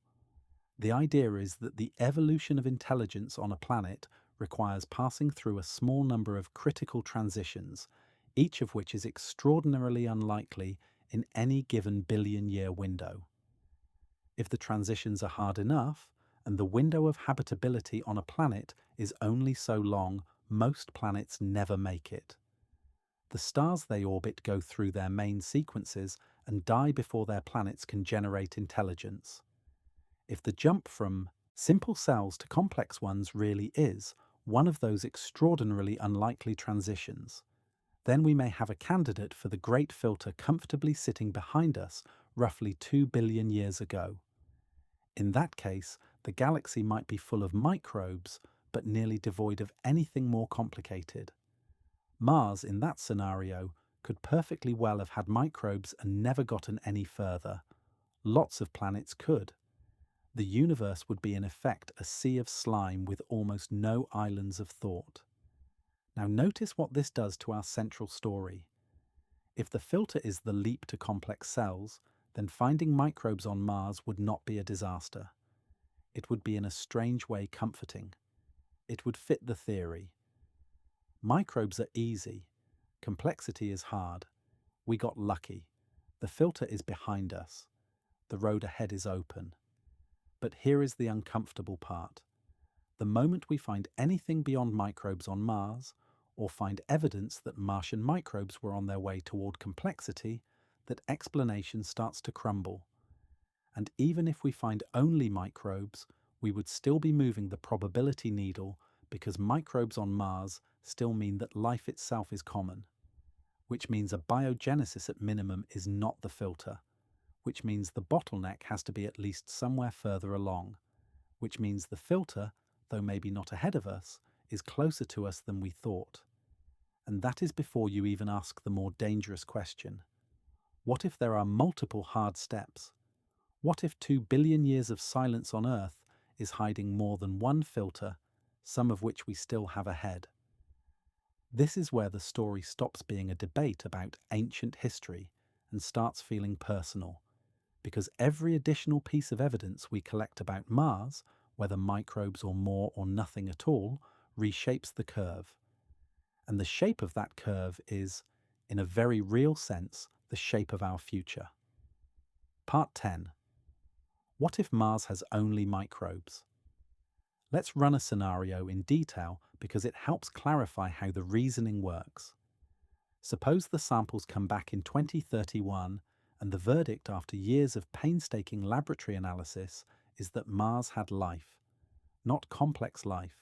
The idea is that the evolution of intelligence on a planet requires passing through a small number of critical transitions, each of which is extraordinarily unlikely in any given billion-year window. If the transitions are hard enough, and the window of habitability on a planet is only so long, most planets never make it. The stars they orbit go through their main sequences and die before their planets can generate intelligence. If the jump from simple cells to complex ones really is one of those extraordinarily unlikely transitions, then we may have a candidate for the great filter comfortably sitting behind us roughly 2 billion years ago. In that case, the galaxy might be full of microbes, but nearly devoid of anything more complicated. Mars, in that scenario, could perfectly well have had microbes and never gotten any further. Lots of planets could. The universe would be in effect a sea of slime with almost no islands of thought. Now notice what this does to our central story. If the filter is the leap to complex cells, then finding microbes on Mars would not be a disaster. It would be in a strange way comforting. It would fit the theory. Microbes are easy. Complexity is hard. We got lucky. The filter is behind us. The road ahead is open. But here is the uncomfortable part. The moment we find anything beyond microbes on Mars, or find evidence that Martian microbes were on their way toward complexity, that explanation starts to crumble. And even if we find only microbes, we would still be moving the probability needle because microbes on Mars still mean that life itself is common, which means a biogenesis at minimum is not the filter, which means the bottleneck has to be at least somewhere further along, which means the filter, though maybe not ahead of us, is closer to us than we thought. And that is before you even ask the more dangerous question. What if there are multiple hard steps? What if 2 billion years of silence on Earth is hiding more than one filter, some of which we still have ahead? This is where the story stops being a debate about ancient history and starts feeling personal, because every additional piece of evidence we collect about Mars, whether microbes or more or nothing at all, reshapes the curve. And the shape of that curve is, in a very real sense, the shape of our future. Part 10. What if Mars has only microbes? Let's run a scenario in detail because it helps clarify how the reasoning works. Suppose the samples come back in 2031 and the verdict after years of painstaking laboratory analysis is that Mars had life, not complex life,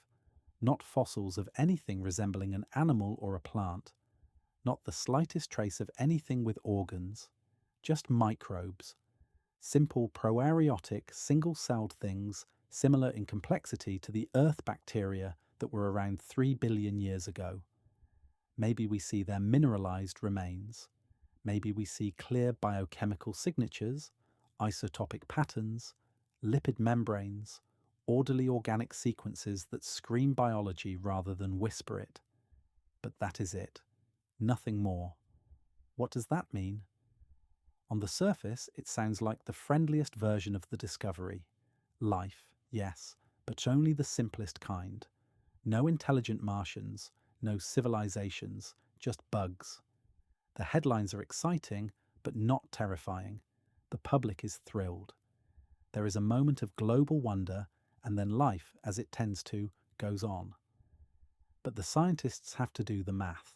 not fossils of anything resembling an animal or a plant, not the slightest trace of anything with organs, just microbes, simple prokaryotic, single-celled things similar in complexity to the Earth bacteria that were around 3 billion years ago. Maybe we see their mineralized remains. Maybe we see clear biochemical signatures, isotopic patterns, lipid membranes, orderly organic sequences that scream biology rather than whisper it. But that is it. Nothing more. What does that mean? On the surface, it sounds like the friendliest version of the discovery. Life, yes, but only the simplest kind. No intelligent Martians, no civilizations, just bugs. The headlines are exciting, but not terrifying. The public is thrilled. There is a moment of global wonder, and then life, as it tends to, goes on. But the scientists have to do the math.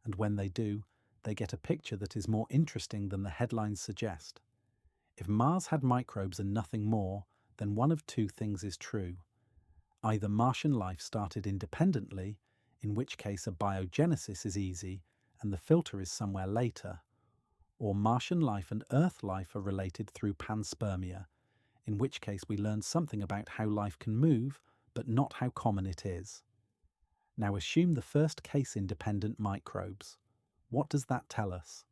And when they do, they get a picture that is more interesting than the headlines suggest. If Mars had microbes and nothing more, then one of two things is true. Either Martian life started independently, in which case a biogenesis is easy and the filter is somewhere later, or Martian life and Earth life are related through panspermia, in which case we learn something about how life can move, but not how common it is. Now assume the first case-independent microbes. What does that tell us?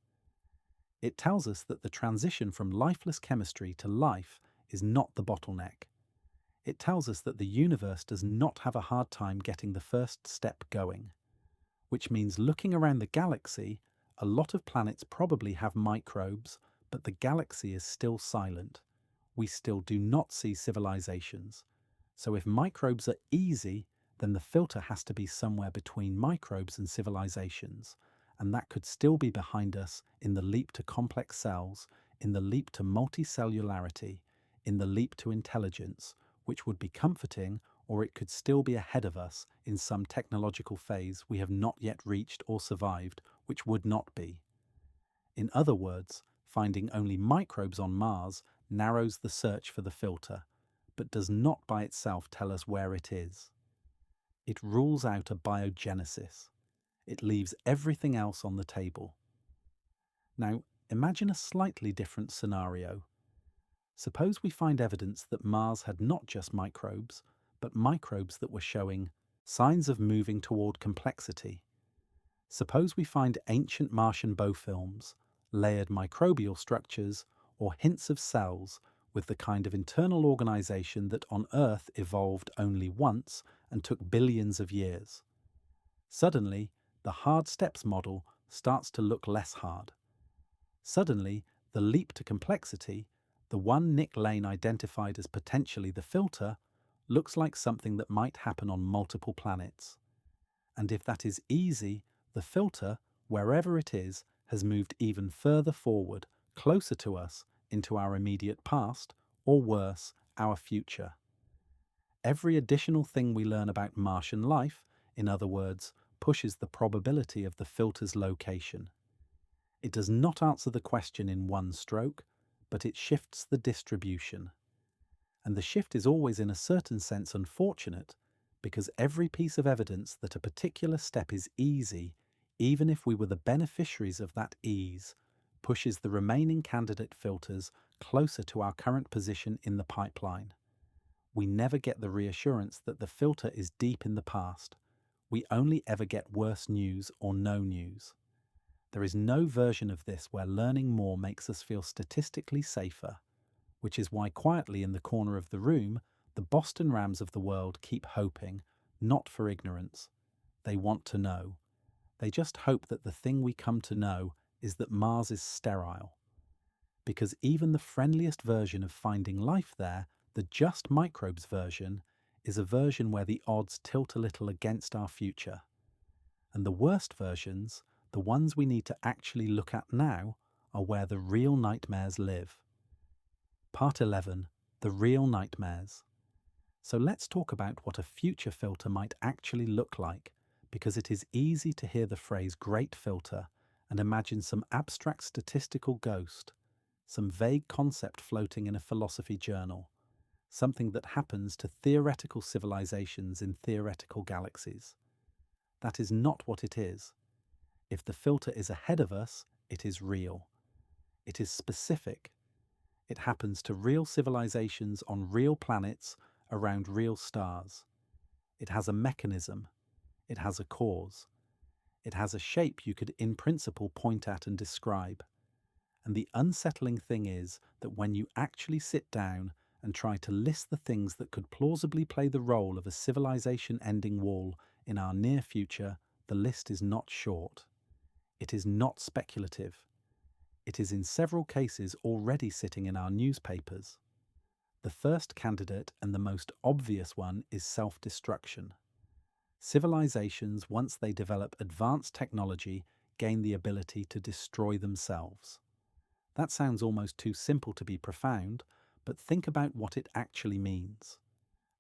It tells us that the transition from lifeless chemistry to life is not the bottleneck. It tells us that the universe does not have a hard time getting the first step going, which means looking around the galaxy, a lot of planets probably have microbes, but the galaxy is still silent. We still do not see civilizations. So if microbes are easy, then the filter has to be somewhere between microbes and civilizations, and that could still be behind us in the leap to complex cells, in the leap to multicellularity, in the leap to intelligence, which would be comforting, or it could still be ahead of us in some technological phase we have not yet reached or survived, which would not be. In other words, finding only microbes on Mars narrows the search for the filter, but does not by itself tell us where it is. It rules out a biogenesis. It leaves everything else on the table. Now, imagine a slightly different scenario. Suppose we find evidence that Mars had not just microbes, but microbes that were showing signs of moving toward complexity. Suppose we find ancient Martian biofilms, layered microbial structures, or hints of cells with the kind of internal organization that on Earth evolved only once and took billions of years. Suddenly, the hard steps model starts to look less hard. Suddenly, the leap to complexity, the one Nick Lane identified as potentially the filter, looks like something that might happen on multiple planets. And if that is easy, the filter, wherever it is, has moved even further forward, closer to us, into our immediate past, or worse, our future. Every additional thing we learn about Martian life, in other words, pushes the probability of the filter's location. It does not answer the question in one stroke, but it shifts the distribution. And the shift is always in a certain sense unfortunate, because every piece of evidence that a particular step is easy, even if we were the beneficiaries of that ease, pushes the remaining candidate filters closer to our current position in the pipeline. We never get the reassurance that the filter is deep in the past. We only ever get worse news or no news. There is no version of this where learning more makes us feel statistically safer, which is why quietly in the corner of the room, the Boston Rams of the world keep hoping, not for ignorance. They want to know. They just hope that the thing we come to know is that Mars is sterile. Because even the friendliest version of finding life there, the just microbes version, is a version where the odds tilt a little against our future. And the worst versions, the ones we need to actually look at now, are where the real nightmares live. Part 11. The real nightmares. So let's talk about what a future filter might actually look like, because it is easy to hear the phrase great filter and imagine some abstract statistical ghost, some vague concept floating in a philosophy journal, something that happens to theoretical civilizations in theoretical galaxies. That is not what it is. If the filter is ahead of us, it is real. It is specific. It happens to real civilizations on real planets around real stars. It has a mechanism. It has a cause. It has a shape you could in principle point at and describe. And the unsettling thing is that when you actually sit down and try to list the things that could plausibly play the role of a civilization-ending wall in our near future, the list is not short. It is not speculative. It is in several cases already sitting in our newspapers. The first candidate and the most obvious one is self-destruction. Civilizations, once they develop advanced technology, gain the ability to destroy themselves. That sounds almost too simple to be profound, but think about what it actually means.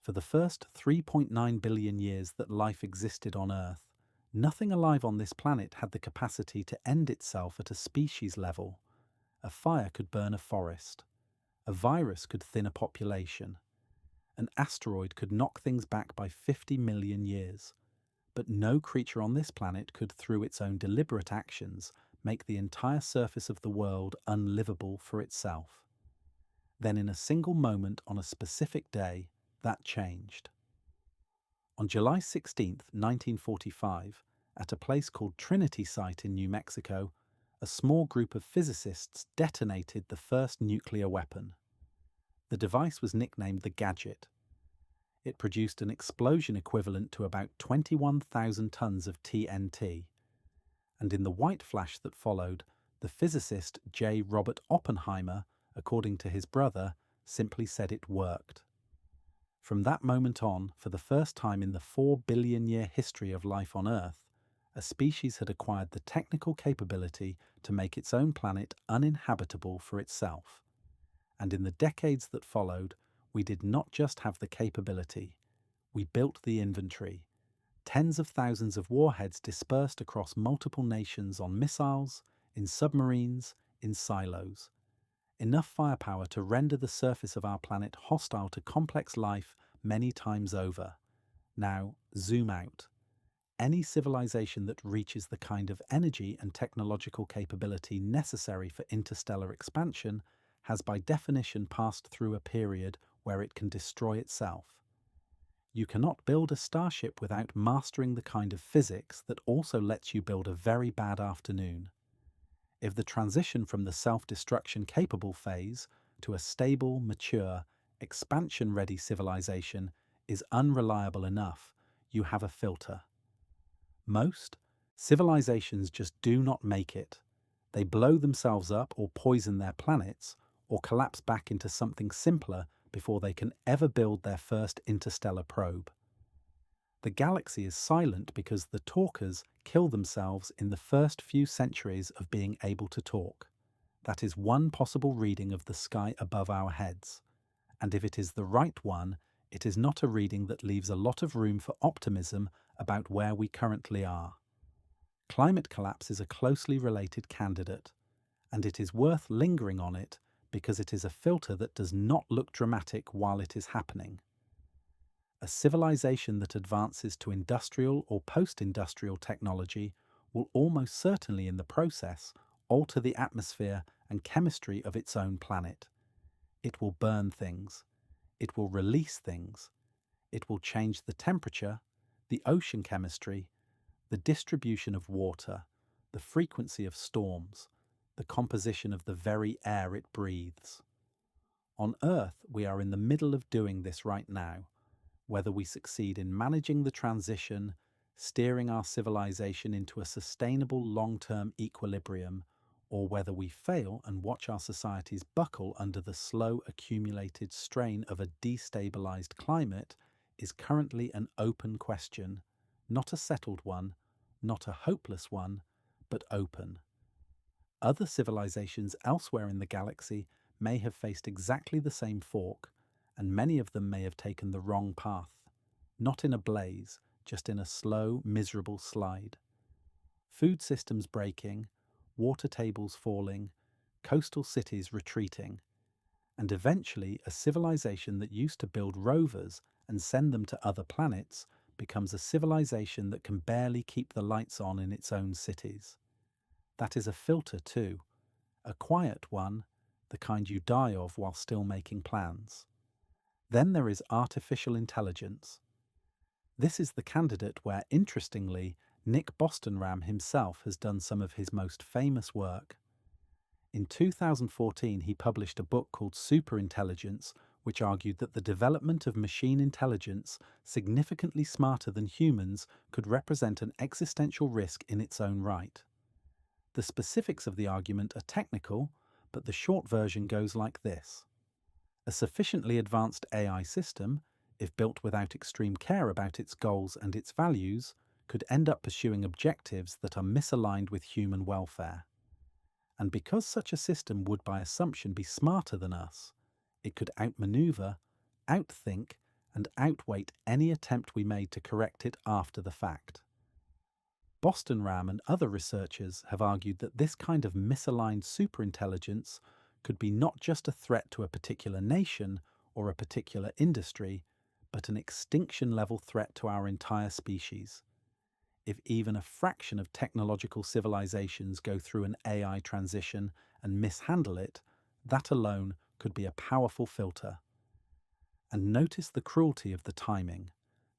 For the first 3.9 billion years that life existed on Earth, nothing alive on this planet had the capacity to end itself at a species level. A fire could burn a forest. A virus could thin a population. An asteroid could knock things back by 50 million years. But no creature on this planet could, through its own deliberate actions, make the entire surface of the world unlivable for itself. Then in a single moment on a specific day, that changed. On July 16, 1945, at a place called Trinity Site in New Mexico, a small group of physicists detonated the first nuclear weapon. The device was nicknamed the Gadget. It produced an explosion equivalent to about 21,000 tons of TNT. And in the white flash that followed, the physicist J. Robert Oppenheimer, according to his brother, simply said it worked. From that moment on, for the first time in the 4 billion year history of life on Earth, a species had acquired the technical capability to make its own planet uninhabitable for itself. And in the decades that followed, we did not just have the capability, we built the inventory. Tens of thousands of warheads dispersed across multiple nations on missiles, in submarines, in silos. Enough firepower to render the surface of our planet hostile to complex life many times over. Now, zoom out. Any civilization that reaches the kind of energy and technological capability necessary for interstellar expansion has by definition passed through a period where it can destroy itself. You cannot build a starship without mastering the kind of physics that also lets you build a very bad afternoon. If the transition from the self-destruction capable phase to a stable, mature, expansion-ready civilization is unreliable enough, you have a filter. Most civilizations just do not make it. They blow themselves up or poison their planets or collapse back into something simpler before they can ever build their first interstellar probe. The galaxy is silent because the talkers kill themselves in the first few centuries of being able to talk. That is one possible reading of the sky above our heads. And if it is the right one, it is not a reading that leaves a lot of room for optimism about where we currently are. Climate collapse is a closely related candidate, and it is worth lingering on it because it is a filter that does not look dramatic while it is happening. A civilization that advances to industrial or post-industrial technology will almost certainly in the process alter the atmosphere and chemistry of its own planet. It will burn things. It will release things. It will change the temperature, the ocean chemistry, the distribution of water, the frequency of storms, the composition of the very air it breathes. On Earth, we are in the middle of doing this right now. Whether we succeed in managing the transition, steering our civilization into a sustainable long-term equilibrium, or whether we fail and watch our societies buckle under the slow accumulated strain of a destabilized climate, is currently an open question, not a settled one, not a hopeless one, but open. Other civilizations elsewhere in the galaxy may have faced exactly the same fork, and many of them may have taken the wrong path, not in a blaze, just in a slow, miserable slide. Food systems breaking, water tables falling, coastal cities retreating, and eventually a civilization that used to build rovers and send them to other planets becomes a civilization that can barely keep the lights on in its own cities. That is a filter too, a quiet one, the kind you die of while still making plans. Then there is artificial intelligence. This is the candidate where, interestingly, Nick Bostrom himself has done some of his most famous work. In 2014, he published a book called Superintelligence, which argued that the development of machine intelligence, significantly smarter than humans, could represent an existential risk in its own right. The specifics of the argument are technical, but the short version goes like this. A sufficiently advanced AI system, if built without extreme care about its goals and its values, could end up pursuing objectives that are misaligned with human welfare. And because such a system would by assumption be smarter than us, it could outmaneuver, outthink, and outweight any attempt we made to correct it after the fact. Bostrom and other researchers have argued that this kind of misaligned superintelligence could be not just a threat to a particular nation or a particular industry, but an extinction-level threat to our entire species. If even a fraction of technological civilizations go through an AI transition and mishandle it, that alone could be a powerful filter. And notice the cruelty of the timing.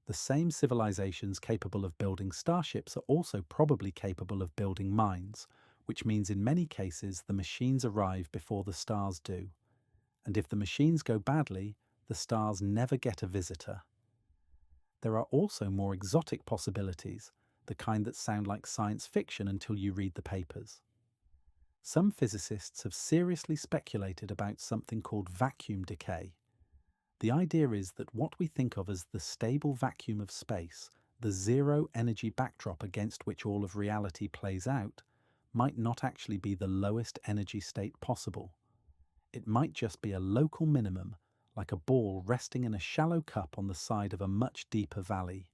The same civilizations capable of building starships are also probably capable of building mines, which means in many cases the machines arrive before the stars do. And if the machines go badly, the stars never get a visitor. There are also more exotic possibilities, the kind that sound like science fiction until you read the papers. Some physicists have seriously speculated about something called vacuum decay. The idea is that what we think of as the stable vacuum of space, the zero-energy backdrop against which all of reality plays out, might not actually be the lowest energy state possible. It might just be a local minimum, like a ball resting in a shallow cup on the side of a much deeper valley.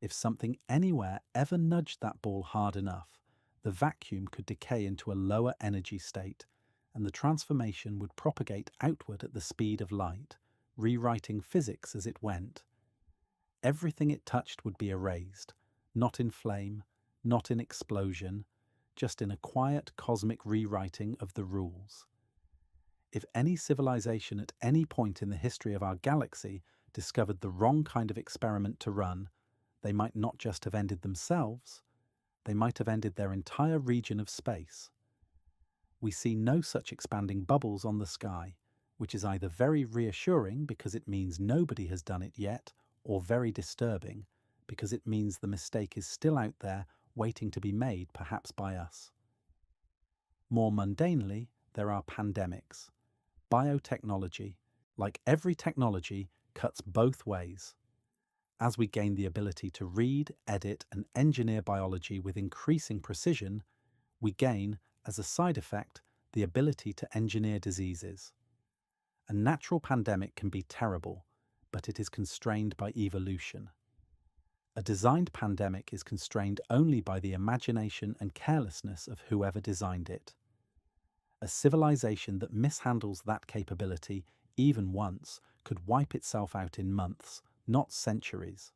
If something anywhere ever nudged that ball hard enough, the vacuum could decay into a lower energy state, and the transformation would propagate outward at the speed of light, rewriting physics as it went. Everything it touched would be erased, not in flame, not in explosion, just in a quiet cosmic rewriting of the rules. If any civilization at any point in the history of our galaxy discovered the wrong kind of experiment to run, they might not just have ended themselves, they might have ended their entire region of space. We see no such expanding bubbles on the sky, which is either very reassuring because it means nobody has done it yet, or very disturbing because it means the mistake is still out there waiting to be made, perhaps by us. More mundanely, there are pandemics. Biotechnology, like every technology, cuts both ways. As we gain the ability to read, edit, and engineer biology with increasing precision, we gain, as a side effect, the ability to engineer diseases. A natural pandemic can be terrible, but it is constrained by evolution. A designed pandemic is constrained only by the imagination and carelessness of whoever designed it. A civilization that mishandles that capability, even once, could wipe itself out in months, not centuries.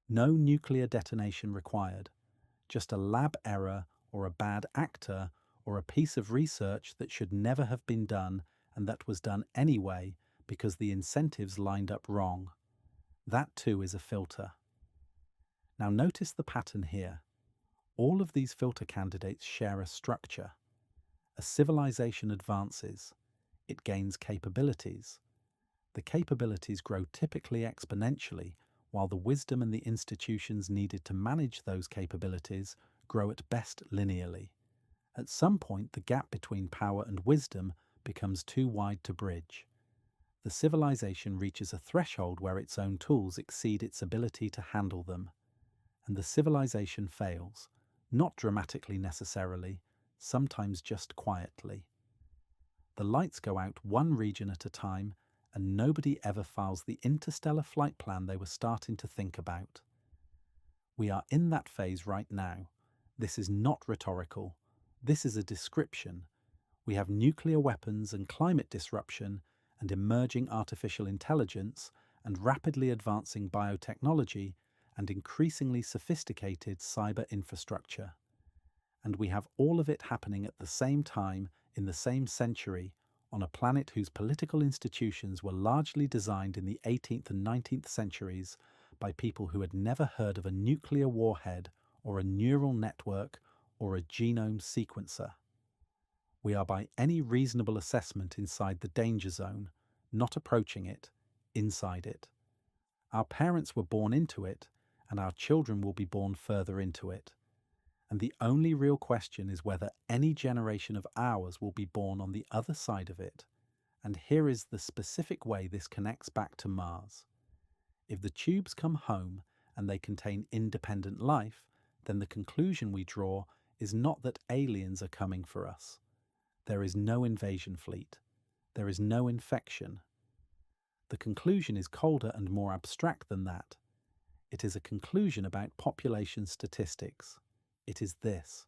No nuclear detonation required, just a lab error or a bad actor or a piece of research that should never have been done and that was done anyway because the incentives lined up wrong. That too is a filter. Now notice the pattern here. All of these filter candidates share a structure. A civilization advances. It gains capabilities. The capabilities grow typically exponentially, while the wisdom and the institutions needed to manage those capabilities grow at best linearly. At some point, the gap between power and wisdom becomes too wide to bridge. The civilization reaches a threshold where its own tools exceed its ability to handle them, and the civilization fails, not dramatically necessarily, sometimes just quietly. The lights go out one region at a time, and nobody ever files the interstellar flight plan they were starting to think about. We are in that phase right now. This is not rhetorical. This is a description. We have nuclear weapons and climate disruption and emerging artificial intelligence and rapidly advancing biotechnology and increasingly sophisticated cyber infrastructure. And we have all of it happening at the same time in the same century on a planet whose political institutions were largely designed in the 18th and 19th centuries by people who had never heard of a nuclear warhead or a neural network or a genome sequencer. We are by any reasonable assessment inside the danger zone, not approaching it, inside it. Our parents were born into it, and our children will be born further into it. And the only real question is whether any generation of ours will be born on the other side of it. And here is the specific way this connects back to Mars. If the tubes come home and they contain independent life, then the conclusion we draw is not that aliens are coming for us. There is no invasion fleet. There is no infection. The conclusion is colder and more abstract than that. It is a conclusion about population statistics. It is this.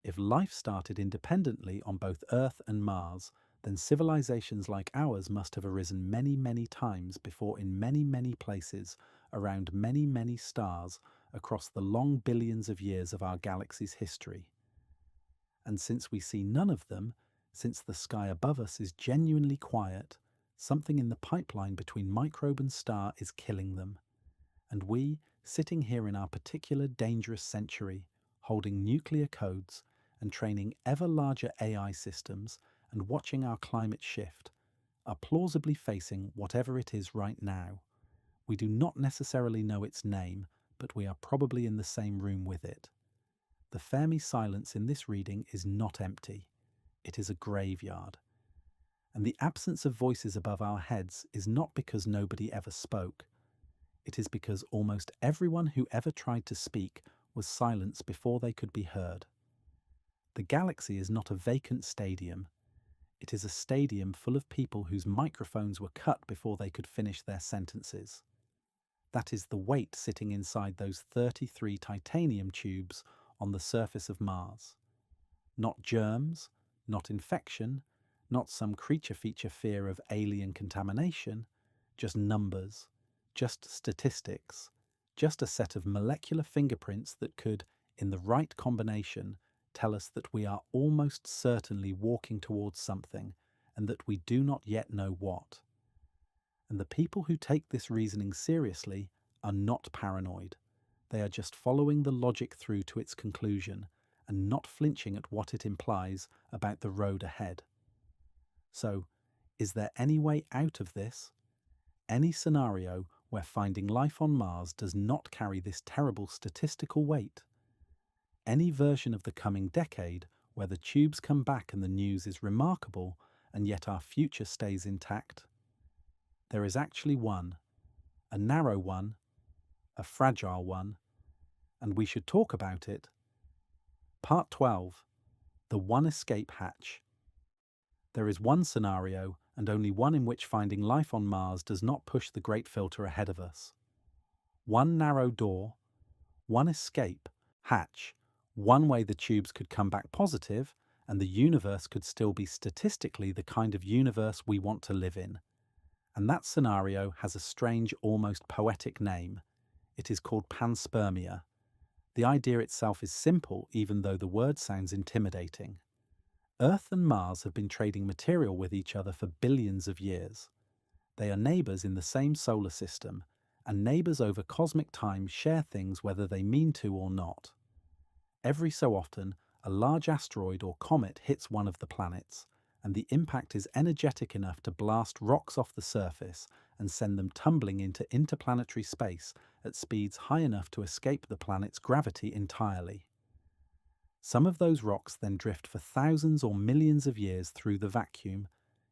If life started independently on both Earth and Mars, then civilizations like ours must have arisen many, many times before in many, many places, around many, many stars, across the long billions of years of our galaxy's history. And since we see none of them, since the sky above us is genuinely quiet, something in the pipeline between microbe and star is killing them. And we, sitting here in our particular dangerous century, holding nuclear codes and training ever larger AI systems and watching our climate shift, are plausibly facing whatever it is right now. We do not necessarily know its name, but we are probably in the same room with it. The Fermi silence in this reading is not empty. It is a graveyard. And the absence of voices above our heads is not because nobody ever spoke. It is because almost everyone who ever tried to speak was silenced before they could be heard. The galaxy is not a vacant stadium. It is a stadium full of people whose microphones were cut before they could finish their sentences. That is the weight sitting inside those 33 titanium tubes on the surface of Mars. Not germs, not infection, not some creature feature fear of alien contamination, just numbers, just statistics, just a set of molecular fingerprints that could, in the right combination, tell us that we are almost certainly walking towards something and that we do not yet know what. And the people who take this reasoning seriously are not paranoid. They are just following the logic through to its conclusion and not flinching at what it implies about the road ahead. So, is there any way out of this? Any scenario where finding life on Mars does not carry this terrible statistical weight? Any version of the coming decade where the tubes come back and the news is remarkable and yet our future stays intact? There is actually one, a narrow one, a fragile one, and we should talk about it. Part 12. The One Escape Hatch. There is one scenario, and only one, in which finding life on Mars does not push the great filter ahead of us. One narrow door, one escape hatch, one way the tubes could come back positive, and the universe could still be statistically the kind of universe we want to live in. And that scenario has a strange, almost poetic name. It is called panspermia. The idea itself is simple, even though the word sounds intimidating. Earth and Mars have been trading material with each other for billions of years. They are neighbours in the same solar system, and neighbours over cosmic time share things whether they mean to or not. Every so often, a large asteroid or comet hits one of the planets, and the impact is energetic enough to blast rocks off the surface and send them tumbling into interplanetary space at speeds high enough to escape the planet's gravity entirely. Some of those rocks then drift for thousands or millions of years through the vacuum,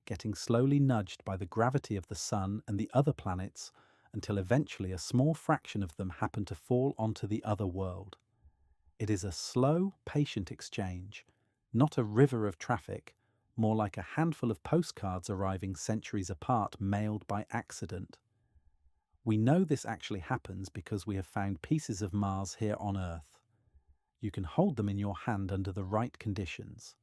getting slowly nudged by the gravity of the Sun and the other planets, until eventually a small fraction of them happen to fall onto the other world. It is a slow, patient exchange, not a river of traffic, more like a handful of postcards arriving centuries apart, mailed by accident. We know this actually happens because we have found pieces of Mars here on Earth. You can hold them in your hand under the right conditions.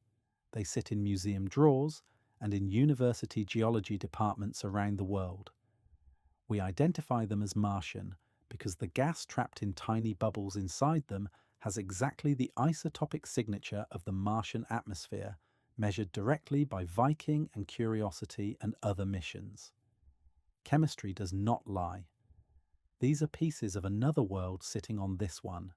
They sit in museum drawers and in university geology departments around the world. We identify them as Martian because the gas trapped in tiny bubbles inside them has exactly the isotopic signature of the Martian atmosphere, measured directly by Viking and Curiosity and other missions. Chemistry does not lie. These are pieces of another world sitting on this one.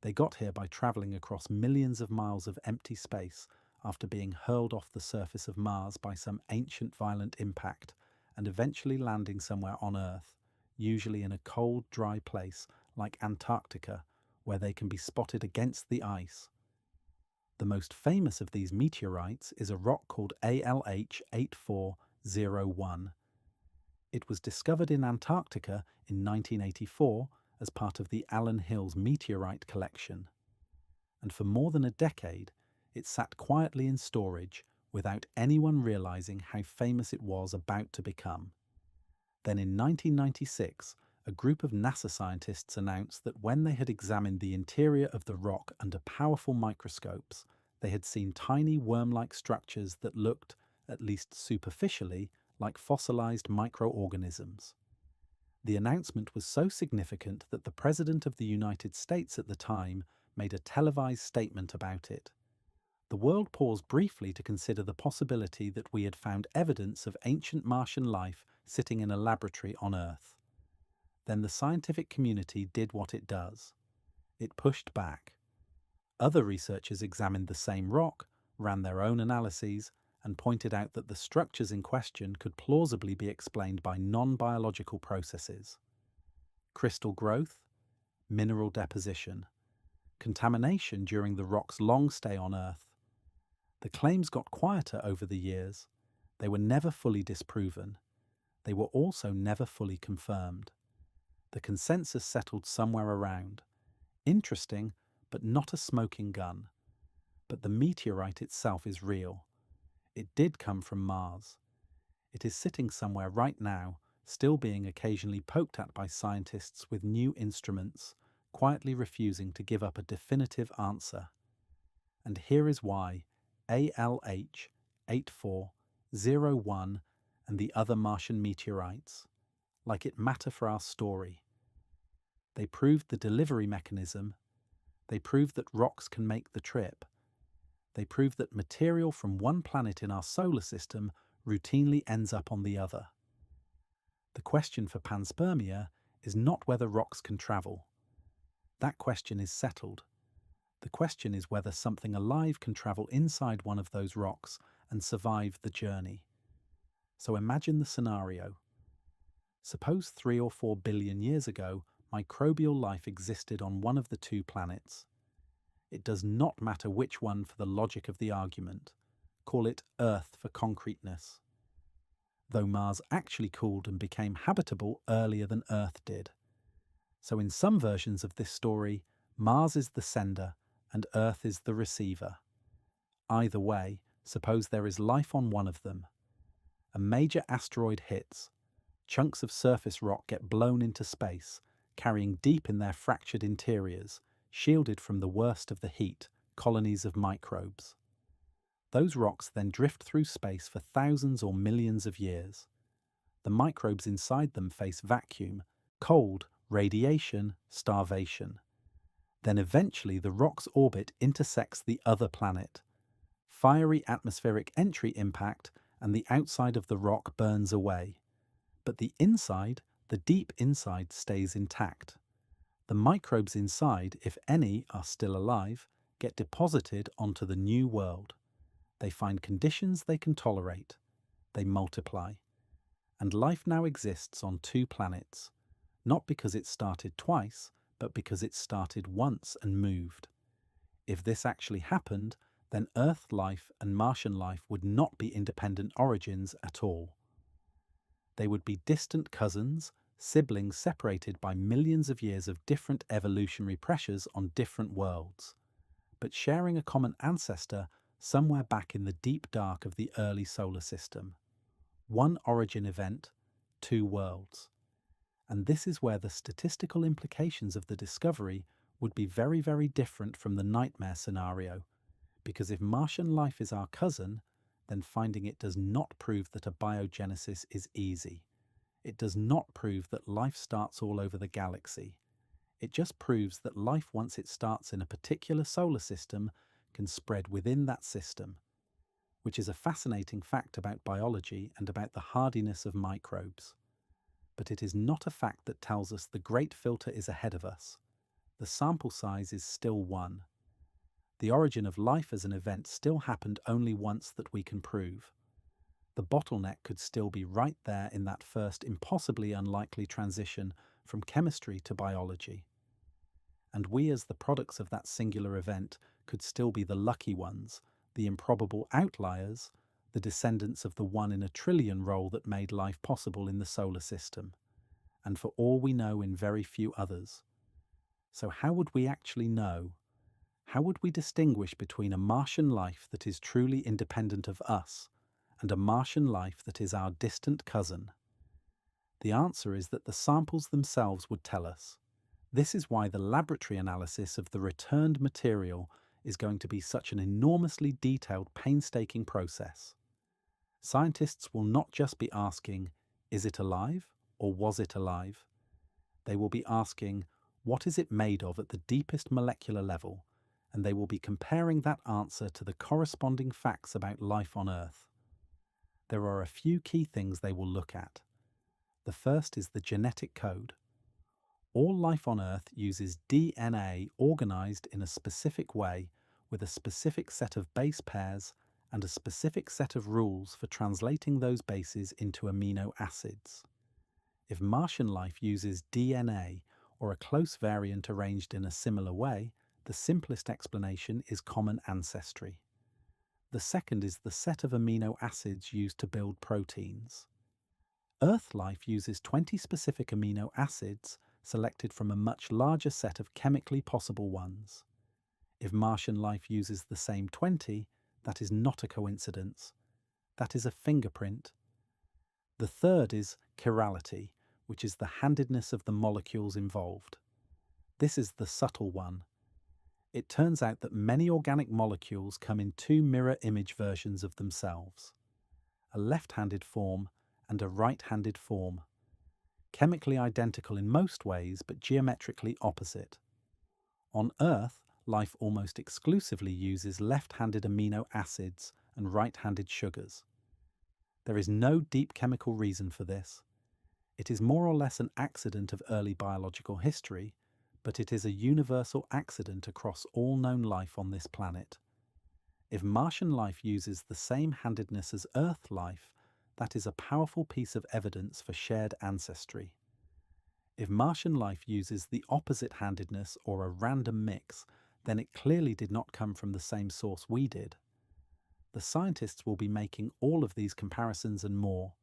They got here by travelling across millions of miles of empty space after being hurled off the surface of Mars by some ancient violent impact and eventually landing somewhere on Earth, usually in a cold, dry place like Antarctica, where they can be spotted against the ice. The most famous of these meteorites is a rock called ALH 8401. It was discovered in Antarctica in 1984 as part of the Allen Hills meteorite collection. And for more than a decade, it sat quietly in storage without anyone realizing how famous it was about to become. Then in 1996, a group of NASA scientists announced that when they had examined the interior of the rock under powerful microscopes, they had seen tiny worm-like structures that looked, at least superficially, like fossilized microorganisms. The announcement was so significant that the President of the United States at the time made a televised statement about it. The world paused briefly to consider the possibility that we had found evidence of ancient Martian life sitting in a laboratory on Earth. Then the scientific community did what it does. It pushed back. Other researchers examined the same rock, ran their own analyses, and pointed out that the structures in question could plausibly be explained by non-biological processes. Crystal growth, mineral deposition, contamination during the rock's long stay on Earth. The claims got quieter over the years. They were never fully disproven. They were also never fully confirmed. The consensus settled somewhere around. Interesting, but not a smoking gun. But the meteorite itself is real. It did come from Mars. It is sitting somewhere right now, still being occasionally poked at by scientists with new instruments, quietly refusing to give up a definitive answer. And here is why ALH 8401 and the other Martian meteorites, like it matter for our story. They proved the delivery mechanism. They proved that rocks can make the trip. They prove that material from one planet in our solar system routinely ends up on the other. The question for panspermia is not whether rocks can travel. That question is settled. The question is whether something alive can travel inside one of those rocks and survive the journey. So imagine the scenario. Suppose 3 or 4 billion years ago, microbial life existed on one of the two planets. It does not matter which one for the logic of the argument. Call it Earth for concreteness. Though Mars actually cooled and became habitable earlier than Earth did. So in some versions of this story, Mars is the sender and Earth is the receiver. Either way, suppose there is life on one of them. A major asteroid hits. Chunks of surface rock get blown into space, carrying deep in their fractured interiors, shielded from the worst of the heat, colonies of microbes. Those rocks then drift through space for thousands or millions of years. The microbes inside them face vacuum, cold, radiation, starvation. Then eventually the rock's orbit intersects the other planet. Fiery atmospheric entry impact and the outside of the rock burns away. But the inside, the deep inside, stays intact. The microbes inside, if any are still alive, get deposited onto the new world. They find conditions they can tolerate. They multiply. And life now exists on 2 planets, not because it started twice, but because it started once and moved. If this actually happened, then Earth life and Martian life would not be independent origins at all. They would be distant cousins, siblings separated by millions of years of different evolutionary pressures on different worlds, but sharing a common ancestor somewhere back in the deep dark of the early solar system. One origin event, two worlds. And this is where the statistical implications of the discovery would be very, very different from the nightmare scenario, because if Martian life is our cousin, then finding it does not prove that abiogenesis is easy. It does not prove that life starts all over the galaxy. It just proves that life, once it starts in a particular solar system, can spread within that system, which is a fascinating fact about biology and about the hardiness of microbes. But it is not a fact that tells us the great filter is ahead of us. The sample size is still one. The origin of life as an event still happened only once that we can prove. The bottleneck could still be right there in that first impossibly unlikely transition from chemistry to biology. And we, as the products of that singular event, could still be the lucky ones, the improbable outliers, the descendants of the 1 in a trillion role that made life possible in the solar system, and for all we know, in very few others. So how would we actually know? How would we distinguish between a Martian life that is truly independent of us and a Martian life that is our distant cousin? The answer is that the samples themselves would tell us. This is why the laboratory analysis of the returned material is going to be such an enormously detailed, painstaking process. Scientists will not just be asking, is it alive or was it alive? They will be asking, what is it made of at the deepest molecular level? And they will be comparing that answer to the corresponding facts about life on Earth. There are a few key things they will look at. The first is the genetic code. All life on Earth uses DNA organized in a specific way with a specific set of base pairs and a specific set of rules for translating those bases into amino acids. If Martian life uses DNA or a close variant arranged in a similar way, the simplest explanation is common ancestry. The second is the set of amino acids used to build proteins. Earth life uses 20 specific amino acids selected from a much larger set of chemically possible ones. If Martian life uses the same 20, that is not a coincidence. That is a fingerprint. The third is chirality, which is the handedness of the molecules involved. This is the subtle one. It turns out that many organic molecules come in two mirror image versions of themselves, a left-handed form and a right-handed form, chemically identical in most ways but geometrically opposite. On Earth, life almost exclusively uses left-handed amino acids and right-handed sugars. There is no deep chemical reason for this. It is more or less an accident of early biological history, but it is a universal accident across all known life on this planet. If Martian life uses the same handedness as Earth life, that is a powerful piece of evidence for shared ancestry. If Martian life uses the opposite handedness or a random mix, then it clearly did not come from the same source we did. The scientists will be making all of these comparisons and more.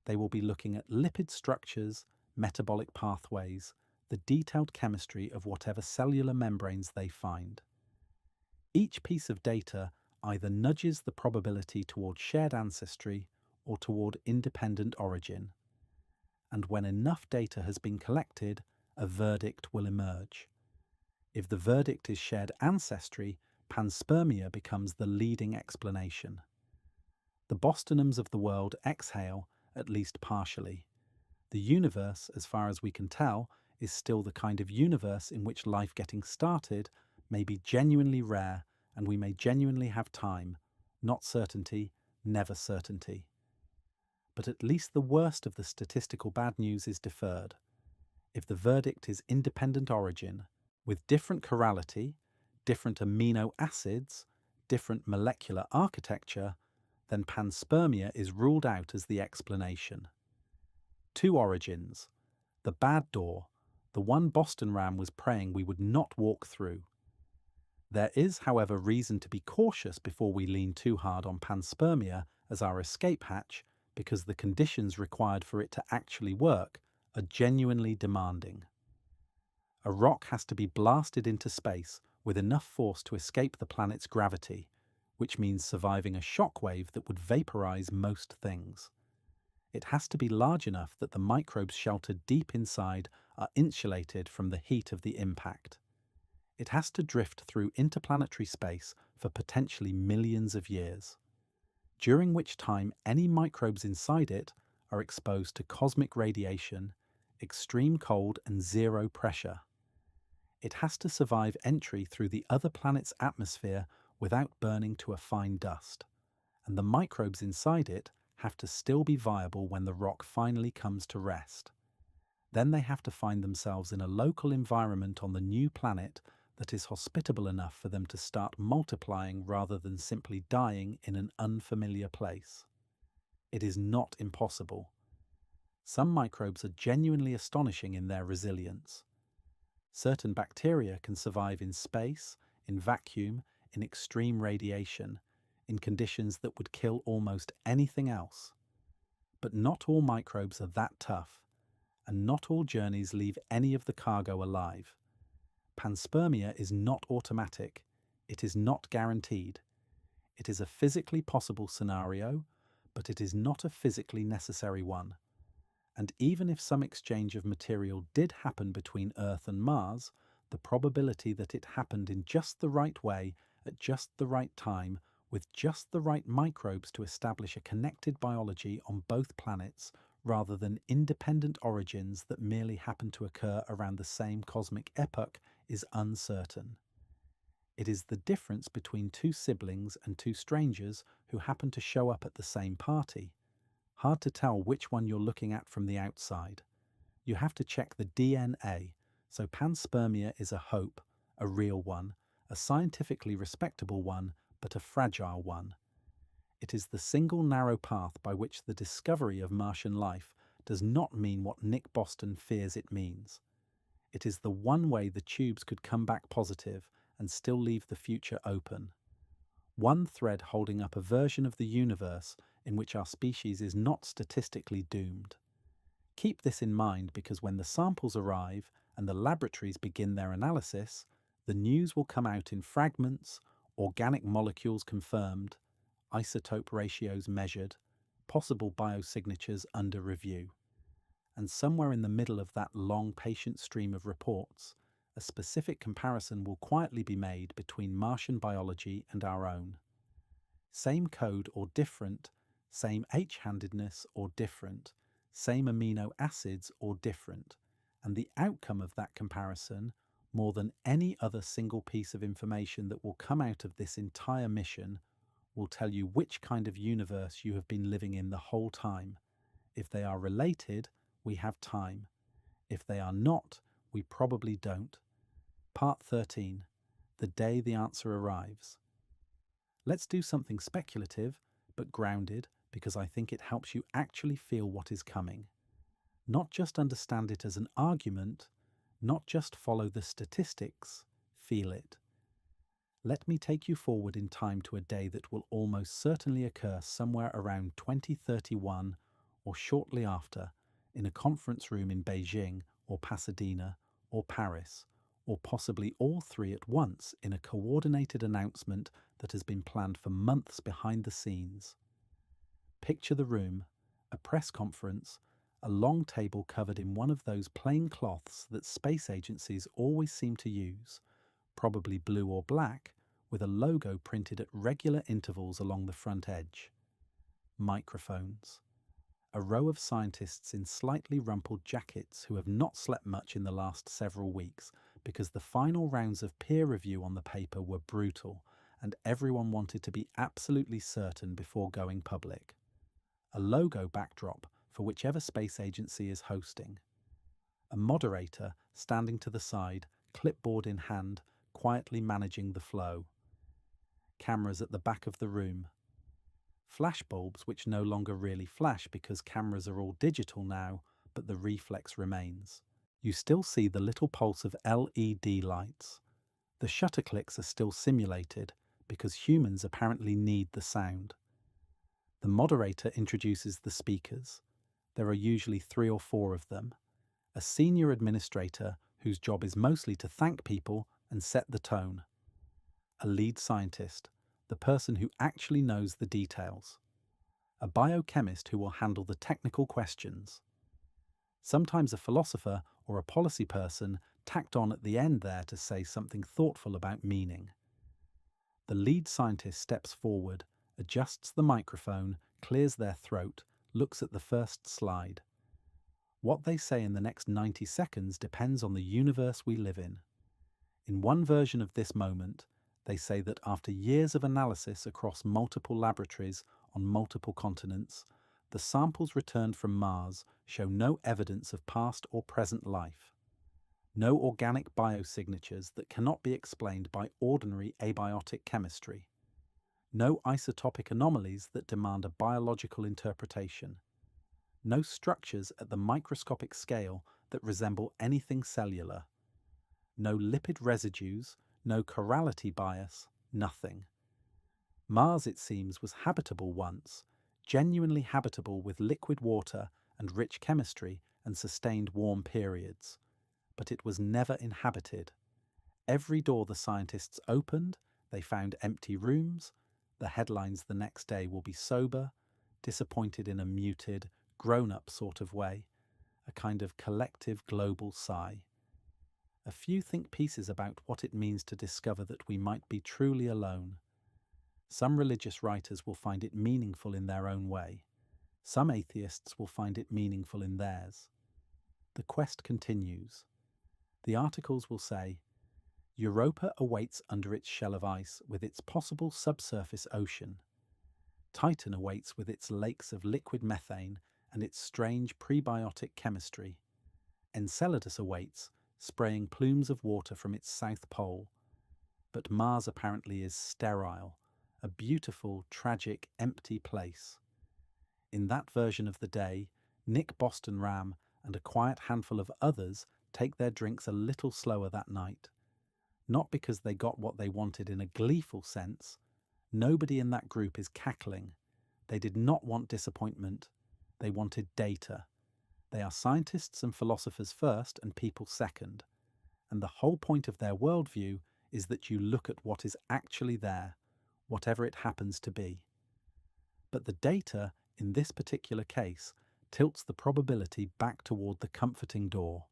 They will be looking at lipid structures, metabolic pathways, the detailed chemistry of whatever cellular membranes they find. Each piece of data either nudges the probability toward shared ancestry or toward independent origin. And when enough data has been collected, a verdict will emerge. If the verdict is shared ancestry, panspermia becomes the leading explanation. The Bostonums of the world exhale, at least partially. The universe, as far as we can tell, is still the kind of universe in which life getting started may be genuinely rare, and we may genuinely have time, not certainty, never certainty. But at least the worst of the statistical bad news is deferred. If the verdict is independent origin, with different chirality, different amino acids, different molecular architecture, then panspermia is ruled out as the explanation. Two origins. The bad door, the one Boston Ram was praying we would not walk through. There is, however, reason to be cautious before we lean too hard on panspermia as our escape hatch, because the conditions required for it to actually work are genuinely demanding. A rock has to be blasted into space with enough force to escape the planet's gravity, which means surviving a shockwave that would vaporize most things. It has to be large enough that the microbes sheltered deep inside are insulated from the heat of the impact. It has to drift through interplanetary space for potentially millions of years, during which time any microbes inside it are exposed to cosmic radiation, extreme cold, and zero pressure. It has to survive entry through the other planet's atmosphere without burning to a fine dust, and the microbes inside it have to still be viable when the rock finally comes to rest. Then they have to find themselves in a local environment on the new planet that is hospitable enough for them to start multiplying rather than simply dying in an unfamiliar place. It is not impossible. Some microbes are genuinely astonishing in their resilience. Certain bacteria can survive in space, in vacuum, in extreme radiation, in conditions that would kill almost anything else. But not all microbes are that tough, and not all journeys leave any of the cargo alive. Panspermia is not automatic. It is not guaranteed. It is a physically possible scenario, but it is not a physically necessary one. And even if some exchange of material did happen between Earth and Mars, the probability that it happened in just the right way, at just the right time, with just the right microbes to establish a connected biology on both planets, rather than independent origins that merely happen to occur around the same cosmic epoch, is uncertain. It is the difference between two siblings and two strangers who happen to show up at the same party. Hard to tell which one you're looking at from the outside. You have to check the DNA, so panspermia is a hope, a real one, a scientifically respectable one, but a fragile one. It is the single narrow path by which the discovery of Martian life does not mean what Nick Bostrom fears it means. It is the one way the tubes could come back positive and still leave the future open. One thread holding up a version of the universe in which our species is not statistically doomed. Keep this in mind because when the samples arrive and the laboratories begin their analysis, the news will come out in fragments, organic molecules confirmed, isotope ratios measured, possible biosignatures under review. And somewhere in the middle of that long, patient stream of reports, a specific comparison will quietly be made between Martian biology and our own. Same code or different, same H-handedness or different, same amino acids or different, and the outcome of that comparison, more than any other single piece of information that will come out of this entire mission, will tell you which kind of universe you have been living in the whole time. If they are related, we have time. If they are not, we probably don't. Part 13. The day the answer arrives. Let's do something speculative, but grounded, because I think it helps you actually feel what is coming. Not just understand it as an argument, not just follow the statistics, feel it. Let me take you forward in time to a day that will almost certainly occur somewhere around 2031 or shortly after, in a conference room in Beijing or Pasadena or Paris, or possibly all three at once in a coordinated announcement that has been planned for months behind the scenes. Picture the room, a press conference, a long table covered in one of those plain cloths that space agencies always seem to use, probably blue or black, with a logo printed at regular intervals along the front edge. Microphones. A row of scientists in slightly rumpled jackets who have not slept much in the last several weeks because the final rounds of peer review on the paper were brutal and everyone wanted to be absolutely certain before going public. A logo backdrop for whichever space agency is hosting. A moderator standing to the side, clipboard in hand, quietly managing the flow. Cameras at the back of the room. Flashbulbs which no longer really flash because cameras are all digital now, but the reflex remains. You still see the little pulse of LED lights. The shutter clicks are still simulated because humans apparently need the sound. The moderator introduces the speakers. There are usually 3 or 4 of them. A senior administrator whose job is mostly to thank people and set the tone. A lead scientist, the person who actually knows the details, a biochemist who will handle the technical questions. Sometimes a philosopher or a policy person tacked on at the end there to say something thoughtful about meaning. The lead scientist steps forward, adjusts the microphone, clears their throat, looks at the first slide. What they say in the next 90 seconds depends on the universe we live in. In one version of this moment, they say that after years of analysis across multiple laboratories on multiple continents, the samples returned from Mars show no evidence of past or present life. No organic biosignatures that cannot be explained by ordinary abiotic chemistry. No isotopic anomalies that demand a biological interpretation. No structures at the microscopic scale that resemble anything cellular. No lipid residues, no chirality bias, nothing. Mars, it seems, was habitable once, genuinely habitable with liquid water and rich chemistry and sustained warm periods. But it was never inhabited. Every door the scientists opened, they found empty rooms. The headlines the next day will be sober, disappointed in a muted, grown-up sort of way, a kind of collective global sigh. A few think pieces about what it means to discover that we might be truly alone. Some religious writers will find it meaningful in their own way. Some atheists will find it meaningful in theirs. The quest continues. The articles will say, Europa awaits under its shell of ice with its possible subsurface ocean. Titan awaits with its lakes of liquid methane and its strange prebiotic chemistry. Enceladus awaits, spraying plumes of water from its south pole. But Mars apparently is sterile, a beautiful, tragic, empty place. In that version of the day, Nick Bostrom and a quiet handful of others take their drinks a little slower that night. Not because they got what they wanted in a gleeful sense. Nobody in that group is cackling. They did not want disappointment. They wanted data. They are scientists and philosophers first and people second. And the whole point of their worldview is that you look at what is actually there, whatever it happens to be. But the data, in this particular case, tilts the probability back toward the comforting door.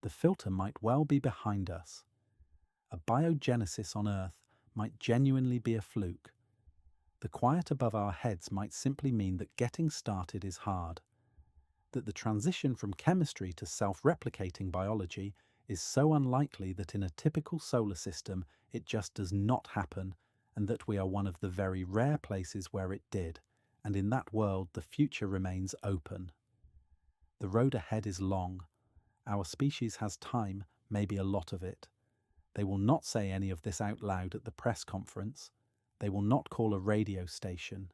The filter might well be behind us. A biogenesis on Earth might genuinely be a fluke. The quiet above our heads might simply mean that getting started is hard. That the transition from chemistry to self-replicating biology is so unlikely that in a typical solar system it just does not happen, and that we are one of the very rare places where it did, and in that world the future remains open. The road ahead is long. Our species has time, maybe a lot of it. They will not say any of this out loud at the press conference. They will not call a radio station.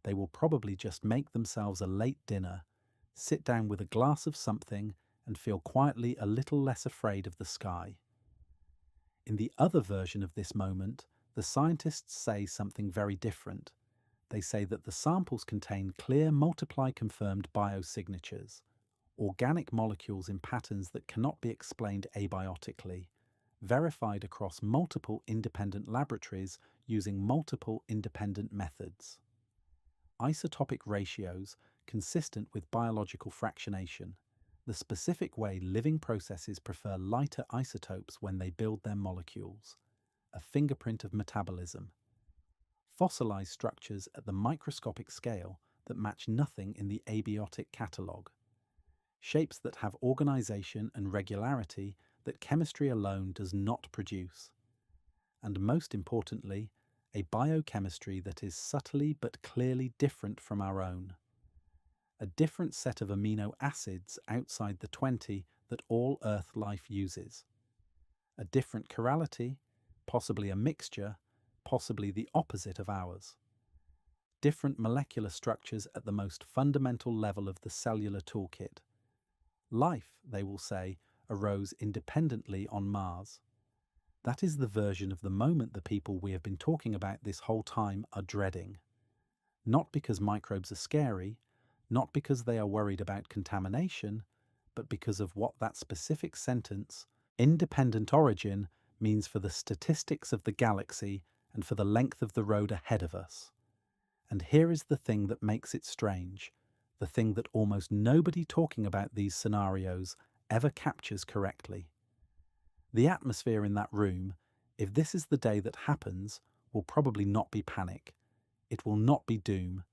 They will probably just make themselves a late dinner, sit down with a glass of something, and feel quietly a little less afraid of the sky. In the other version of this moment, the scientists say something very different. They say that the samples contain clear multiply-confirmed biosignatures, organic molecules in patterns that cannot be explained abiotically, verified across multiple independent laboratories using multiple independent methods. Isotopic ratios consistent with biological fractionation, the specific way living processes prefer lighter isotopes when they build their molecules, a fingerprint of metabolism. Fossilized structures at the microscopic scale that match nothing in the abiotic catalogue. Shapes that have organization and regularity that chemistry alone does not produce. And most importantly, a biochemistry that is subtly but clearly different from our own. A different set of amino acids outside the 20 that all Earth life uses. A different chirality, possibly a mixture, possibly the opposite of ours. Different molecular structures at the most fundamental level of the cellular toolkit. Life, they will say, arose independently on Mars. That is the version of the moment the people we have been talking about this whole time are dreading. Not because microbes are scary, not because they are worried about contamination, but because of what that specific sentence, independent origin, means for the statistics of the galaxy and for the length of the road ahead of us. And here is the thing that makes it strange, the thing that almost nobody talking about these scenarios ever captures correctly. The atmosphere in that room, if this is the day that happens, will probably not be panic. It will not be doom.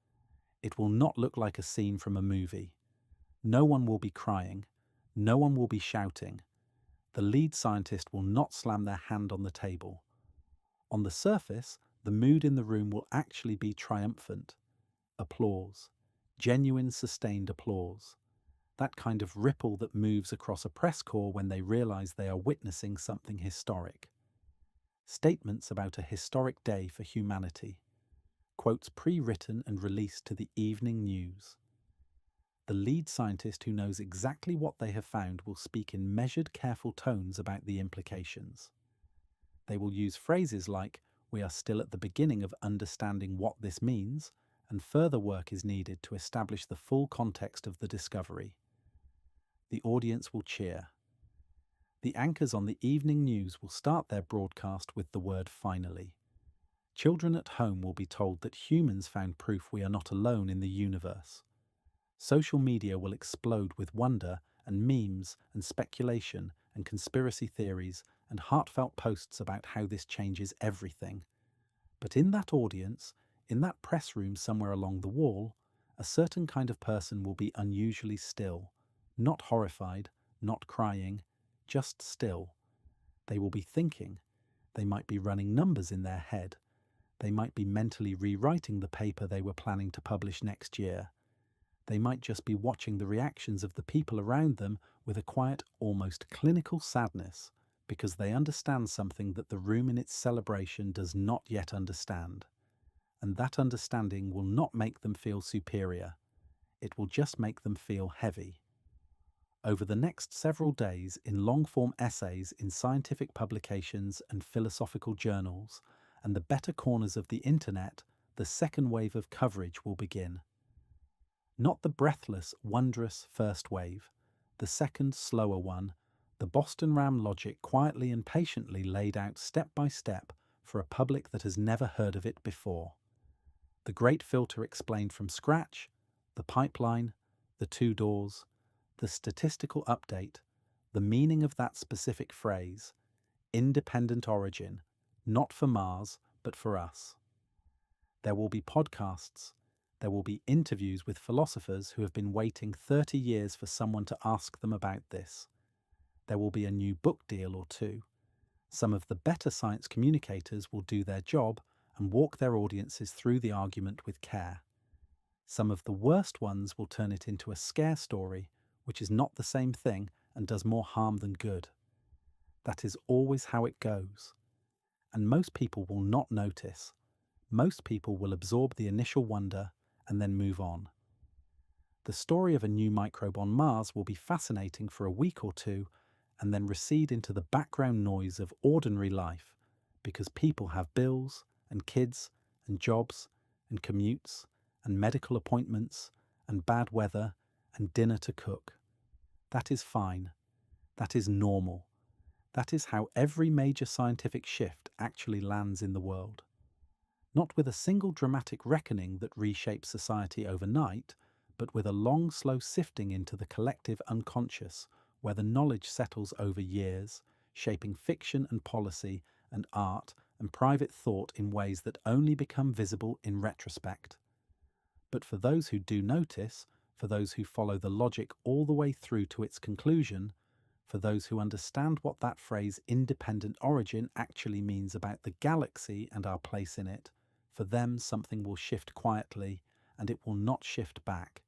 It will not look like a scene from a movie. No one will be crying. No one will be shouting. The lead scientist will not slam their hand on the table. On the surface, the mood in the room will actually be triumphant. Applause. Genuine, sustained applause. That kind of ripple that moves across a press corps when they realize they are witnessing something historic. Statements about a historic day for humanity. Quotes pre-written and released to the evening news. The lead scientist who knows exactly what they have found will speak in measured, careful tones about the implications. They will use phrases like, "We are still at the beginning of understanding what this means, and further work is needed to establish the full context of the discovery." The audience will cheer. The anchors on the evening news will start their broadcast with the word "finally." Children at home will be told that humans found proof we are not alone in the universe. Social media will explode with wonder and memes and speculation and conspiracy theories and heartfelt posts about how this changes everything. But in that audience, in that press room somewhere along the wall, a certain kind of person will be unusually still, not horrified, not crying, just still. They will be thinking. They might be running numbers in their head. They might be mentally rewriting the paper they were planning to publish next year. They might just be watching the reactions of the people around them with a quiet, almost clinical sadness, because they understand something that the room in its celebration does not yet understand. And that understanding will not make them feel superior. It will just make them feel heavy. Over the next several days, in long-form essays in scientific publications and philosophical journals, and the better corners of the internet, the second wave of coverage will begin. Not the breathless, wondrous first wave, the second, slower one, the Boston Ram logic quietly and patiently laid out step by step for a public that has never heard of it before. The great filter explained from scratch, the pipeline, the two doors, the statistical update, the meaning of that specific phrase, independent origin, not for Mars, but for us. There will be podcasts. There will be interviews with philosophers who have been waiting 30 years for someone to ask them about this. There will be a new book deal or two. Some of the better science communicators will do their job and walk their audiences through the argument with care. Some of the worst ones will turn it into a scare story, which is not the same thing and does more harm than good. That is always how it goes. And most people will not notice. Most people will absorb the initial wonder and then move on. The story of a new microbe on Mars will be fascinating for a week or two and then recede into the background noise of ordinary life because people have bills and kids and jobs and commutes and medical appointments and bad weather and dinner to cook. That is fine. That is normal. That is how every major scientific shift actually lands in the world. Not with a single dramatic reckoning that reshapes society overnight, but with a long, slow sifting into the collective unconscious, where the knowledge settles over years, shaping fiction and policy and art and private thought in ways that only become visible in retrospect. But for those who do notice, for those who follow the logic all the way through to its conclusion, for those who understand what that phrase independent origin actually means about the galaxy and our place in it, for them something will shift quietly, and it will not shift back.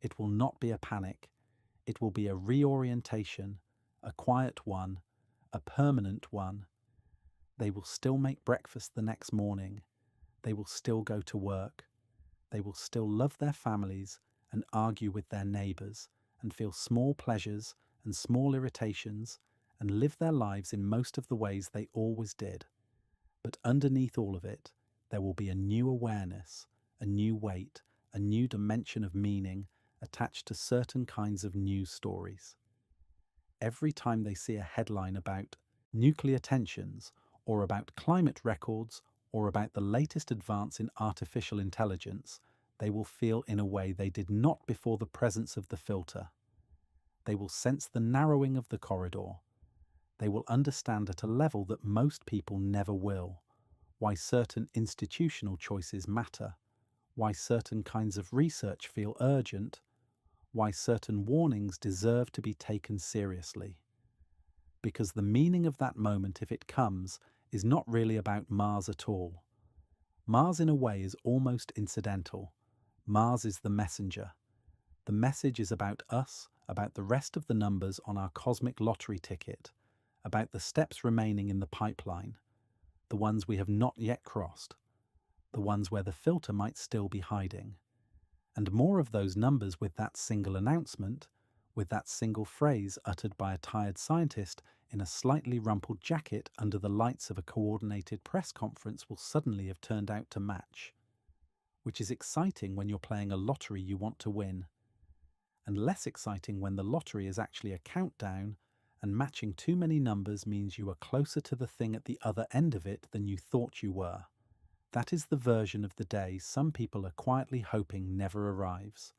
It will not be a panic. It will be a reorientation, a quiet one, a permanent one. They will still make breakfast the next morning. They will still go to work. They will still love their families and argue with their neighbours and feel small pleasures and small irritations and live their lives in most of the ways they always did. But underneath all of it, there will be a new awareness, a new weight, a new dimension of meaning attached to certain kinds of news stories. Every time they see a headline about nuclear tensions or about climate records or about the latest advance in artificial intelligence, they will feel in a way they did not before the presence of the filter. They will sense the narrowing of the corridor. They will understand at a level that most people never will, why certain institutional choices matter, why certain kinds of research feel urgent, why certain warnings deserve to be taken seriously. Because the meaning of that moment, if it comes, is not really about Mars at all. Mars, in a way, is almost incidental. Mars is the messenger. The message is about us, about the rest of the numbers on our cosmic lottery ticket, about the steps remaining in the pipeline, the ones we have not yet crossed, the ones where the filter might still be hiding. And more of those numbers with that single announcement, with that single phrase uttered by a tired scientist in a slightly rumpled jacket under the lights of a coordinated press conference, will suddenly have turned out to match. Which is exciting when you're playing a lottery you want to win, and less exciting when the lottery is actually a countdown, and matching too many numbers means you are closer to the thing at the other end of it than you thought you were. That is the version of the day some people are quietly hoping never arrives.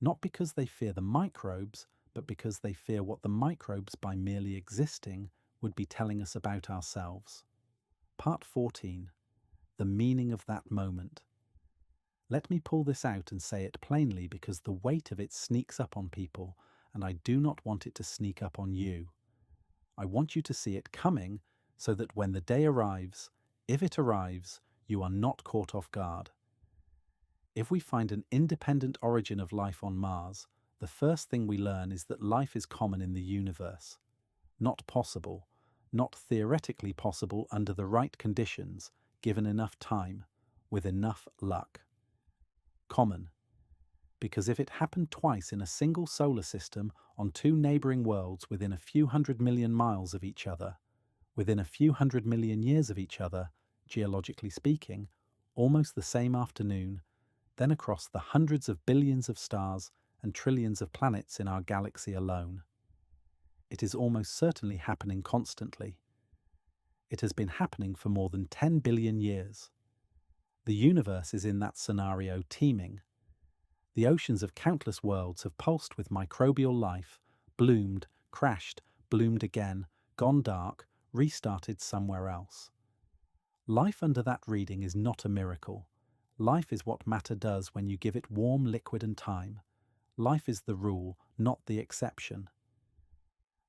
Not because they fear the microbes, but because they fear what the microbes, by merely existing, would be telling us about ourselves. Part 14. The meaning of that moment. Let me pull this out and say it plainly, because the weight of it sneaks up on people, and I do not want it to sneak up on you. I want you to see it coming, so that when the day arrives, if it arrives, you are not caught off guard. If we find an independent origin of life on Mars, the first thing we learn is that life is common in the universe. Not possible, not theoretically possible under the right conditions, given enough time, with enough luck. Common. Because if it happened twice in a single solar system on two neighbouring worlds within a few 100 million miles of each other, within a few 100 million years of each other, geologically speaking, almost the same afternoon, then across the hundreds of billions of stars and trillions of planets in our galaxy alone. It is almost certainly happening constantly. It has been happening for more than 10 billion years. The universe is in that scenario teeming. The oceans of countless worlds have pulsed with microbial life, bloomed, crashed, bloomed again, gone dark, restarted somewhere else. Life under that reading is not a miracle. Life is what matter does when you give it warm liquid and time. Life is the rule, not the exception.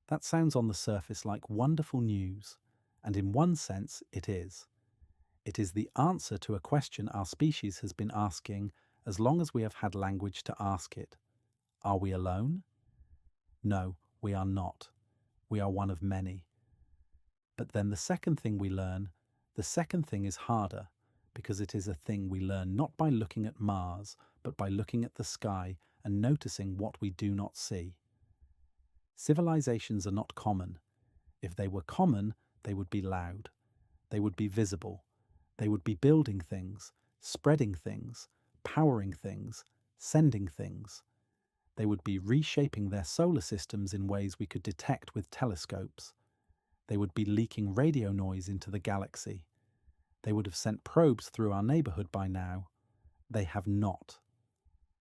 That sounds on the surface like wonderful news, and in one sense it is. It is the answer to a question our species has been asking as long as we have had language to ask it. Are we alone? No, we are not. We are one of many. But then the second thing we learn, the second thing is harder, because it is a thing we learn not by looking at Mars, but by looking at the sky and noticing what we do not see. Civilizations are not common. If they were common, they would be loud. They would be visible. They would be building things, spreading things, powering things, sending things. They would be reshaping their solar systems in ways we could detect with telescopes. They would be leaking radio noise into the galaxy. They would have sent probes through our neighborhood by now. They have not.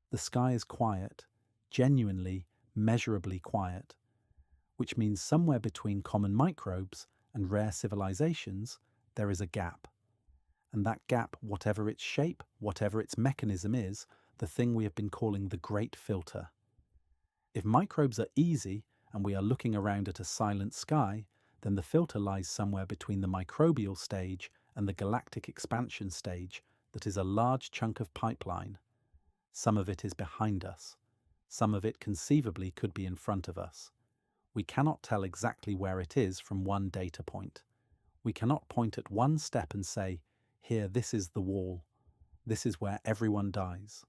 The sky is quiet, genuinely, measurably quiet, which means somewhere between common microbes and rare civilizations, there is a gap. And that gap, whatever its shape, whatever its mechanism is, the thing we have been calling the Great Filter. If microbes are easy and we are looking around at a silent sky, then the filter lies somewhere between the microbial stage and the galactic expansion stage that is a large chunk of pipeline. Some of it is behind us. Some of it conceivably could be in front of us. We cannot tell exactly where it is from one data point. We cannot point at one step and say, here, this is the wall. This is where everyone dies.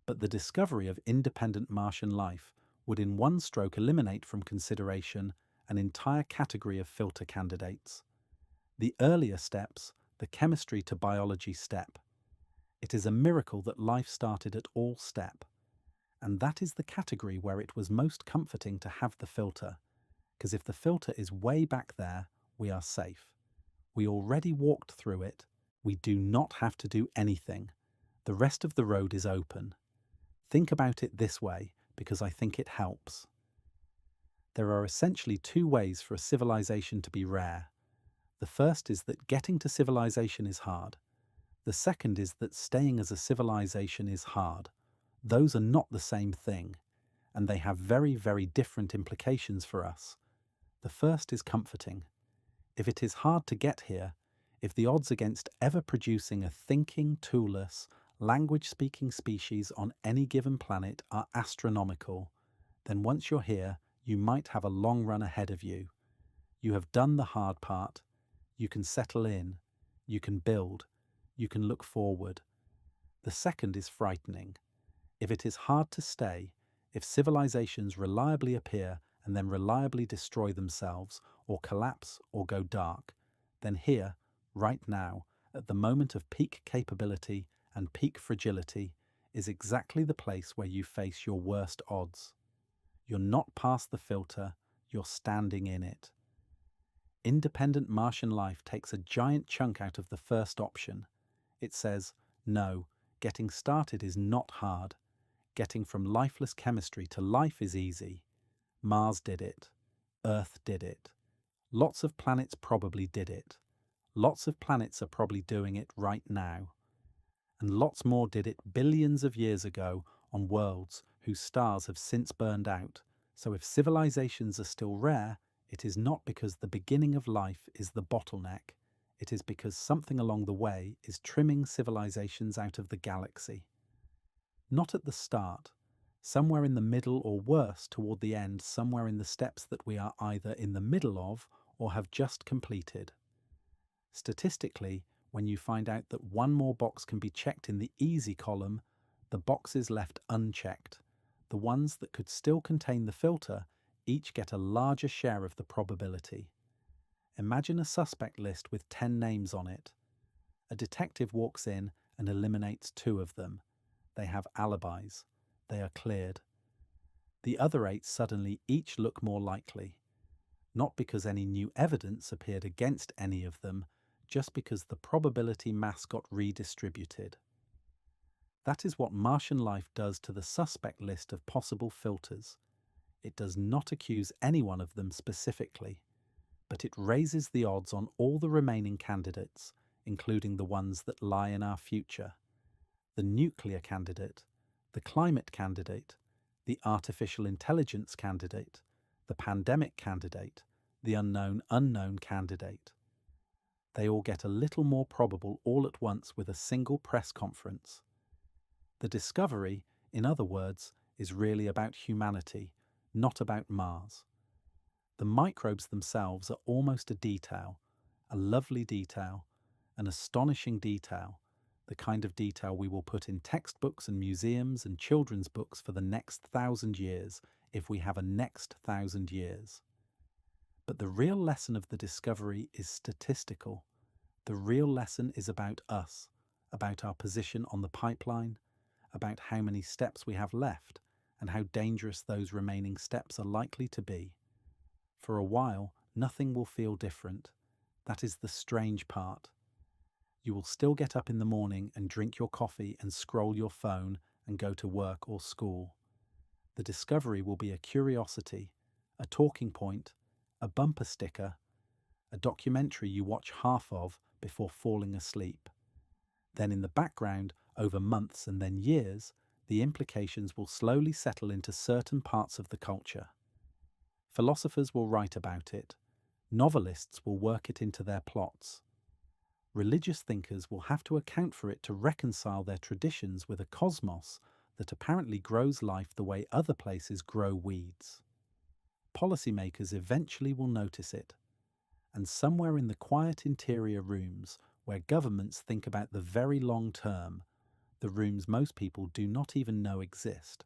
But the discovery of independent Martian life would in one stroke eliminate from consideration an entire category of filter candidates. The earlier steps, the chemistry to biology step. It is a miracle that life started at all step. And that is the category where it was most comforting to have the filter, because if the filter is way back there, we are safe. We already walked through it, We do not have to do anything. The rest of the road is open. Think about it this way, because I think it helps. There are essentially two ways for a civilization to be rare. The first is that getting to civilization is hard. The second is that staying as a civilization is hard. Those are not the same thing, and they have very, very different implications for us. The first is comforting. If it is hard to get here, if the odds against ever producing a thinking, toolless, language-speaking species on any given planet are astronomical, then once you're here, you might have a long run ahead of you. You have done the hard part. You can settle in. You can build. You can look forward. The second is frightening. If it is hard to stay, if civilizations reliably appear and then reliably destroy themselves, or collapse or go dark, then here, right now, at the moment of peak capability and peak fragility, is exactly the place where you face your worst odds. You're not past the filter, you're standing in it. Independent Martian life takes a giant chunk out of the first option. It says, no, getting started is not hard. Getting from lifeless chemistry to life is easy. Mars did it. Earth did it. Lots of planets probably did it. Lots of planets are probably doing it right now. And lots more did it billions of years ago on worlds whose stars have since burned out. So if civilizations are still rare, it is not because the beginning of life is the bottleneck. It is because something along the way is trimming civilizations out of the galaxy. Not at the start. Somewhere in the middle, or worse, toward the end, somewhere in the steps that we are either in the middle of or have just completed. Statistically, when you find out that one more box can be checked in the easy column, the boxes left unchecked, the ones that could still contain the filter, each get a larger share of the probability. Imagine a suspect list with 10 names on it. A detective walks in and eliminates 2 of them. They have alibis. They are cleared. The other 8 suddenly each look more likely. Not because any new evidence appeared against any of them, just because the probability mass got redistributed. That is what Martian life does to the suspect list of possible filters. It does not accuse any one of them specifically, but it raises the odds on all the remaining candidates, including the ones that lie in our future. The nuclear candidate, the climate candidate, the artificial intelligence candidate, the pandemic candidate, the unknown candidate. They all get a little more probable all at once with a single press conference. The discovery, in other words, is really about humanity, not about Mars. The microbes themselves are almost a detail, a lovely detail, an astonishing detail, the kind of detail we will put in textbooks and museums and children's books for the next 1,000 years, if we have a next 1,000 years. But the real lesson of the discovery is statistical. The real lesson is about us, about our position on the pipeline, about how many steps we have left, and how dangerous those remaining steps are likely to be. For a while, nothing will feel different. That is the strange part. You will still get up in the morning and drink your coffee and scroll your phone and go to work or school. The discovery will be a curiosity, a talking point, a bumper sticker, a documentary you watch half of before falling asleep. Then in the background, over months and then years, the implications will slowly settle into certain parts of the culture. Philosophers will write about it. Novelists will work it into their plots. Religious thinkers will have to account for it to reconcile their traditions with a cosmos that apparently grows life the way other places grow weeds. Policymakers eventually will notice it, and somewhere in the quiet interior rooms where governments think about the very long term, the rooms most people do not even know exist,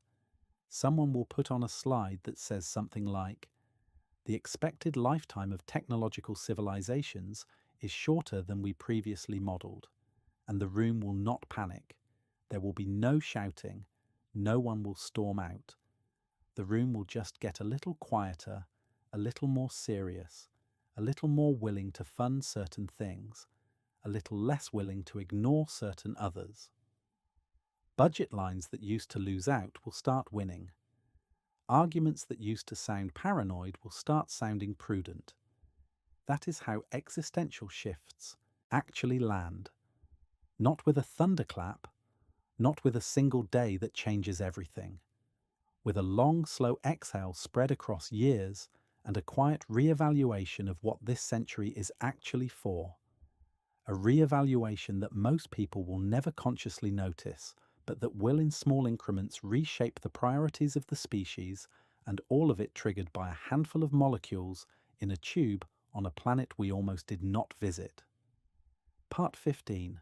someone will put on a slide that says something like, "The expected lifetime of technological civilizations is shorter than we previously modelled," and the room will not panic. There will be no shouting, no one will storm out. The room will just get a little quieter, a little more serious, a little more willing to fund certain things, a little less willing to ignore certain others. Budget lines that used to lose out will start winning. Arguments that used to sound paranoid will start sounding prudent. That is how existential shifts actually land. Not with a thunderclap, not with a single day that changes everything. With a long, slow exhale spread across years and a quiet re-evaluation of what this century is actually for. A re-evaluation that most people will never consciously notice, but that will in small increments reshape the priorities of the species, and all of it triggered by a handful of molecules in a tube on a planet we almost did not visit. Part 15.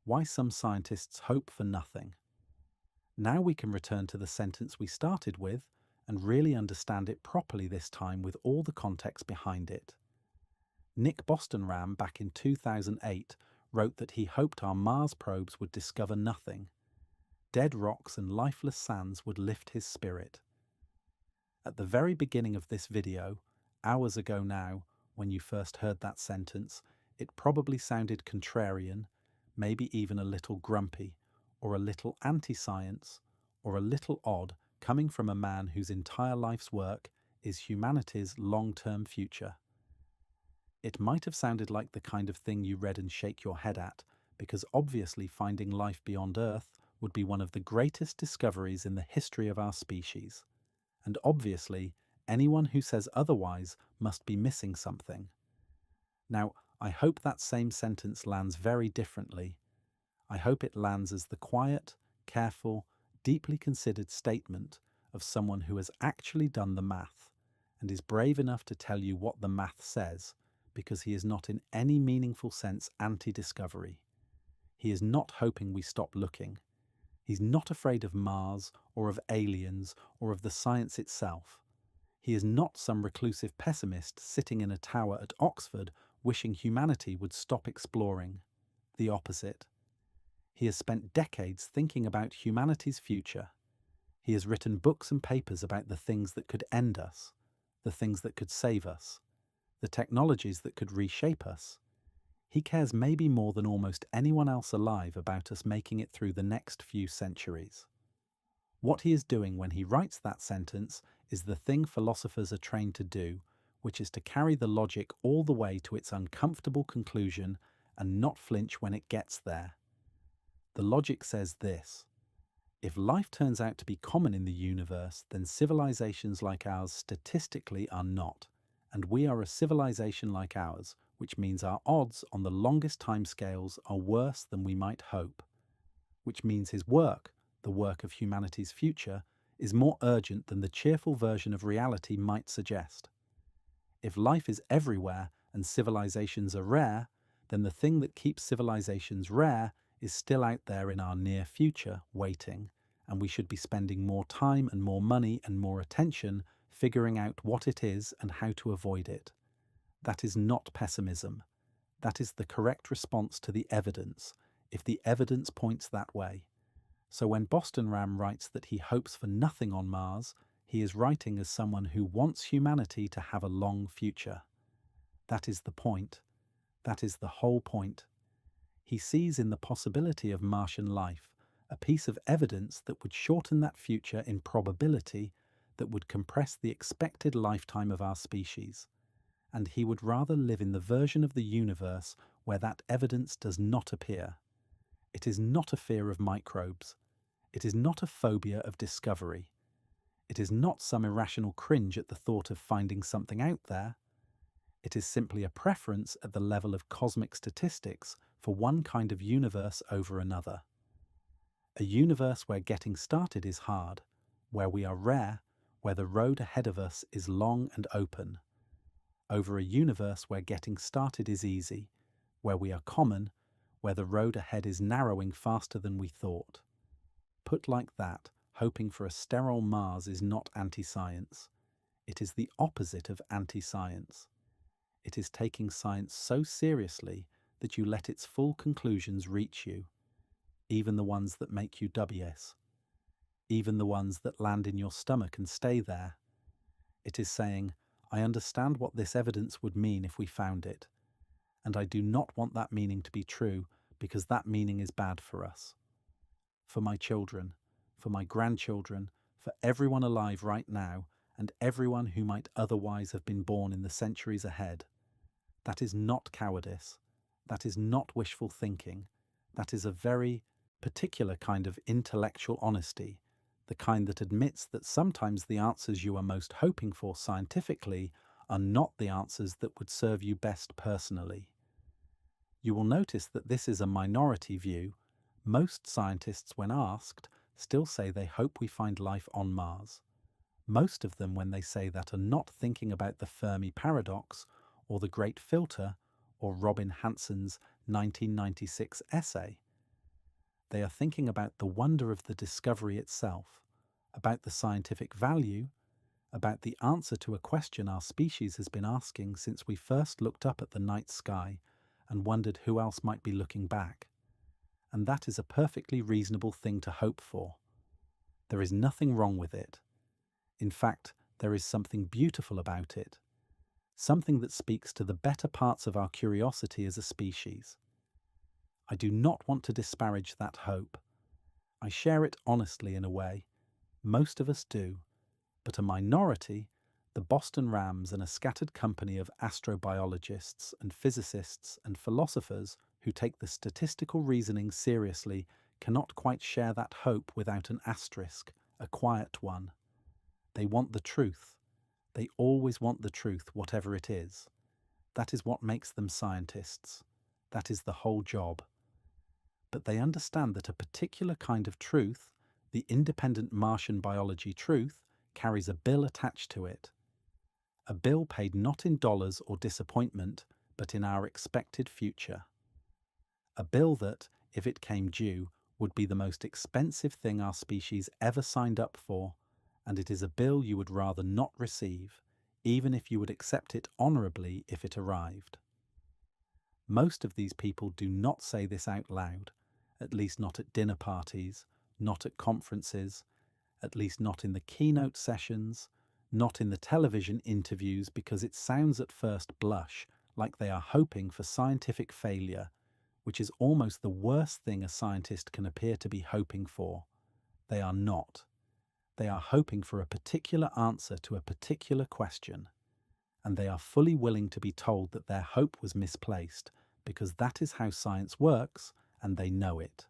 Why some scientists hope for nothing. Now we can return to the sentence we started with and really understand it properly this time with all the context behind it. Nick Bostrom back in 2008 wrote that he hoped our Mars probes would discover nothing. Dead rocks and lifeless sands would lift his spirit. At the very beginning of this video, hours ago now, when you first heard that sentence, it probably sounded contrarian, maybe even a little grumpy, or a little anti-science, or a little odd, coming from a man whose entire life's work is humanity's long-term future. It might have sounded like the kind of thing you read and shake your head at, because obviously finding life beyond Earth would be one of the greatest discoveries in the history of our species. And obviously, anyone who says otherwise must be missing something. Now, I hope that same sentence lands very differently. I hope it lands as the quiet, careful, deeply considered statement of someone who has actually done the math and is brave enough to tell you what the math says, because he is not in any meaningful sense anti-discovery. He is not hoping we stop looking. He's not afraid of Mars or of aliens or of the science itself. He is not some reclusive pessimist sitting in a tower at Oxford wishing humanity would stop exploring. The opposite. He has spent decades thinking about humanity's future. He has written books and papers about the things that could end us, the things that could save us, the technologies that could reshape us. He cares maybe more than almost anyone else alive about us making it through the next few centuries. What he is doing when he writes that sentence is the thing philosophers are trained to do, which is to carry the logic all the way to its uncomfortable conclusion and not flinch when it gets there. The logic says this: if life turns out to be common in the universe, then civilizations like ours statistically are not, and we are a civilization like ours, which means our odds on the longest timescales are worse than we might hope, which means his work, the work of humanity's future, is more urgent than the cheerful version of reality might suggest. If life is everywhere and civilizations are rare, then the thing that keeps civilizations rare is still out there in our near future, waiting, and we should be spending more time and more money and more attention figuring out what it is and how to avoid it. That is not pessimism. That is the correct response to the evidence, if the evidence points that way. So when Bostrom writes that he hopes for nothing on Mars, he is writing as someone who wants humanity to have a long future. That is the point. That is the whole point. He sees in the possibility of Martian life a piece of evidence that would shorten that future in probability, that would compress the expected lifetime of our species. And he would rather live in the version of the universe where that evidence does not appear. It is not a fear of microbes. It is not a phobia of discovery. It is not some irrational cringe at the thought of finding something out there. It is simply a preference at the level of cosmic statistics for one kind of universe over another. A universe where getting started is hard, where we are rare, where the road ahead of us is long and open, over a universe where getting started is easy, where we are common, where the road ahead is narrowing faster than we thought. Put like that, hoping for a sterile Mars is not anti-science. It is the opposite of anti-science. It is taking science so seriously that you let its full conclusions reach you, even the ones that make you dubious, even the ones that land in your stomach and stay there. It is saying, I understand what this evidence would mean if we found it, And I do not want that meaning to be true because that meaning is bad for us. For my children, for my grandchildren, for everyone alive right now, and everyone who might otherwise have been born in the centuries ahead. That is not cowardice. That is not wishful thinking. That is a very particular kind of intellectual honesty, the kind that admits that sometimes the answers you are most hoping for scientifically are not the answers that would serve you best personally. You will notice that this is a minority view. Most scientists, when asked, still say they hope we find life on Mars. Most of them, when they say that, are not thinking about the Fermi paradox or the Great Filter or Robin Hansen's 1996 essay. They are thinking about the wonder of the discovery itself, about the scientific value, about the answer to a question our species has been asking since we first looked up at the night sky and wondered who else might be looking back. And that is a perfectly reasonable thing to hope for. There is nothing wrong with it. In fact, there is something beautiful about it, something that speaks to the better parts of our curiosity as a species. I do not want to disparage that hope. I share it honestly in a way. Most of us do. But a minority, the Boston Rams and a scattered company of astrobiologists and physicists and philosophers who take the statistical reasoning seriously, cannot quite share that hope without an asterisk, a quiet one. They want the truth. They always want the truth, whatever it is. That is what makes them scientists. That is the whole job. But they understand that a particular kind of truth, the independent Martian biology truth, carries a bill attached to it. A bill paid not in dollars or disappointment, but in our expected future. A bill that, if it came due, would be the most expensive thing our species ever signed up for, and it is a bill you would rather not receive, even if you would accept it honorably if it arrived. Most of these people do not say this out loud, at least not at dinner parties, not at conferences, at least not in the keynote sessions, not in the television interviews, because it sounds at first blush like they are hoping for scientific failure, which is almost the worst thing a scientist can appear to be hoping for. They are not. They are hoping for a particular answer to a particular question, and they are fully willing to be told that their hope was misplaced, because that is how science works, and they know it.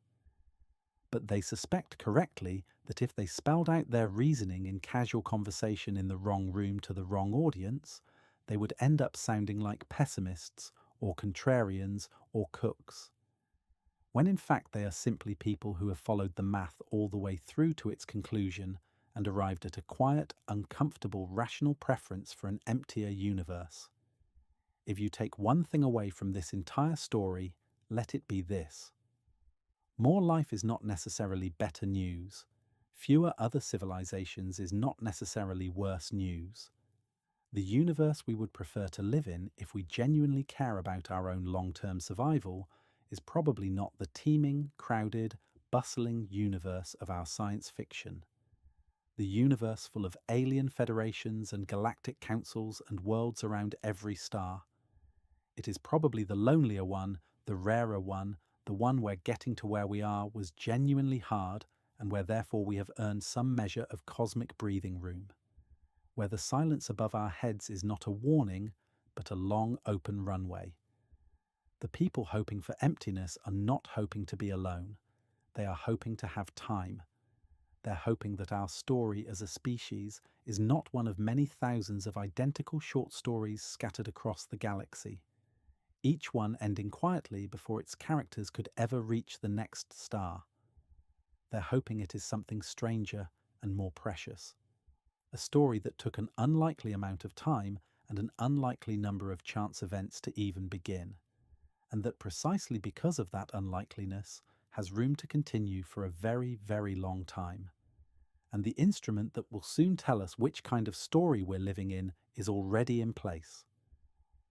But they suspect correctly that if they spelled out their reasoning in casual conversation in the wrong room to the wrong audience, they would end up sounding like pessimists or contrarians or cooks, when in fact they are simply people who have followed the math all the way through to its conclusion and arrived at a quiet, uncomfortable, rational preference for an emptier universe. If you take one thing away from this entire story, let it be this. More life is not necessarily better news. Fewer other civilizations is not necessarily worse news. The universe we would prefer to live in, if we genuinely care about our own long-term survival, is probably not the teeming, crowded, bustling universe of our science fiction. The universe full of alien federations and galactic councils and worlds around every star. It is probably the lonelier one, the rarer one, the one where getting to where we are was genuinely hard, and where therefore we have earned some measure of cosmic breathing room. Where the silence above our heads is not a warning, but a long open runway. The people hoping for emptiness are not hoping to be alone. They are hoping to have time. They're hoping that our story as a species is not one of many thousands of identical short stories scattered across the galaxy, each one ending quietly before its characters could ever reach the next star. They're hoping it is something stranger and more precious. A story that took an unlikely amount of time and an unlikely number of chance events to even begin, and that precisely because of that unlikeliness has room to continue for a very, very long time. And the instrument that will soon tell us which kind of story we're living in is already in place.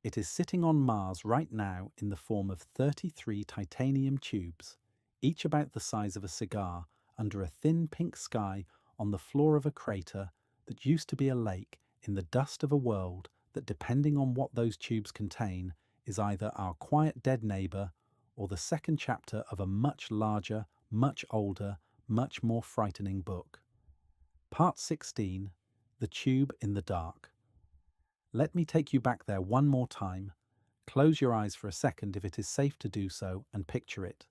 It is sitting on Mars right now in the form of 33 titanium tubes, each about the size of a cigar, under a thin pink sky on the floor of a crater that used to be a lake in the dust of a world that, depending on what those tubes contain, is either our quiet dead neighbour or the second chapter of a much larger, much older, much more frightening book. Part 16, The Tube in the Dark. Let me take you back there one more time. Close your eyes for a second if it is safe to do so, and picture it.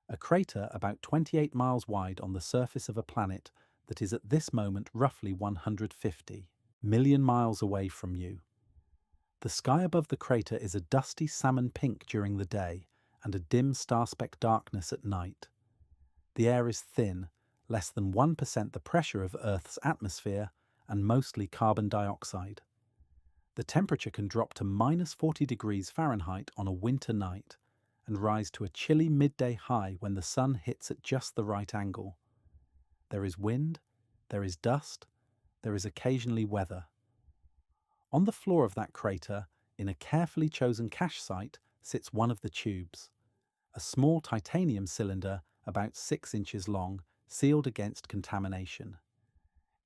A crater about 28 miles wide on the surface of a planet that is at this moment roughly 150 million miles away from you. The sky above the crater is a dusty salmon pink during the day and a dim star-specked darkness at night. The air is thin, less than 1% the pressure of Earth's atmosphere, and mostly carbon dioxide. The temperature can drop to minus 40 degrees Fahrenheit on a winter night and rise to a chilly midday high when the sun hits at just the right angle. There is wind, there is dust, there is occasionally weather. On the floor of that crater, in a carefully chosen cache site, sits one of the tubes, a small titanium cylinder about 6 inches long, sealed against contamination.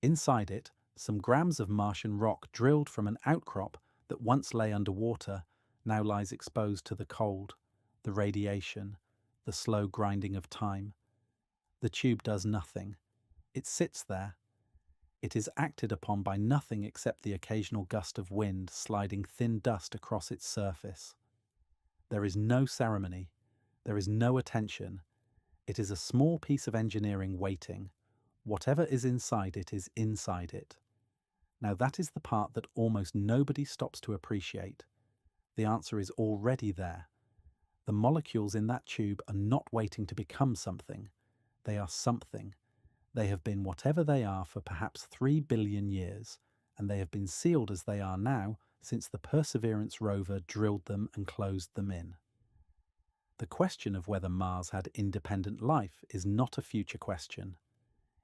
Inside it, some grams of Martian rock drilled from an outcrop that once lay underwater now lies exposed to the cold, the radiation, the slow grinding of time. The tube does nothing. It sits there. It is acted upon by nothing except the occasional gust of wind sliding thin dust across its surface. There is no ceremony. There is no attention. It is a small piece of engineering waiting. Whatever is inside it is inside it. Now that is the part that almost nobody stops to appreciate. The answer is already there. The molecules in that tube are not waiting to become something. They are something. They have been whatever they are for perhaps 3 billion years, and they have been sealed as they are now since the Perseverance rover drilled them and closed them in. The question of whether Mars had independent life is not a future question.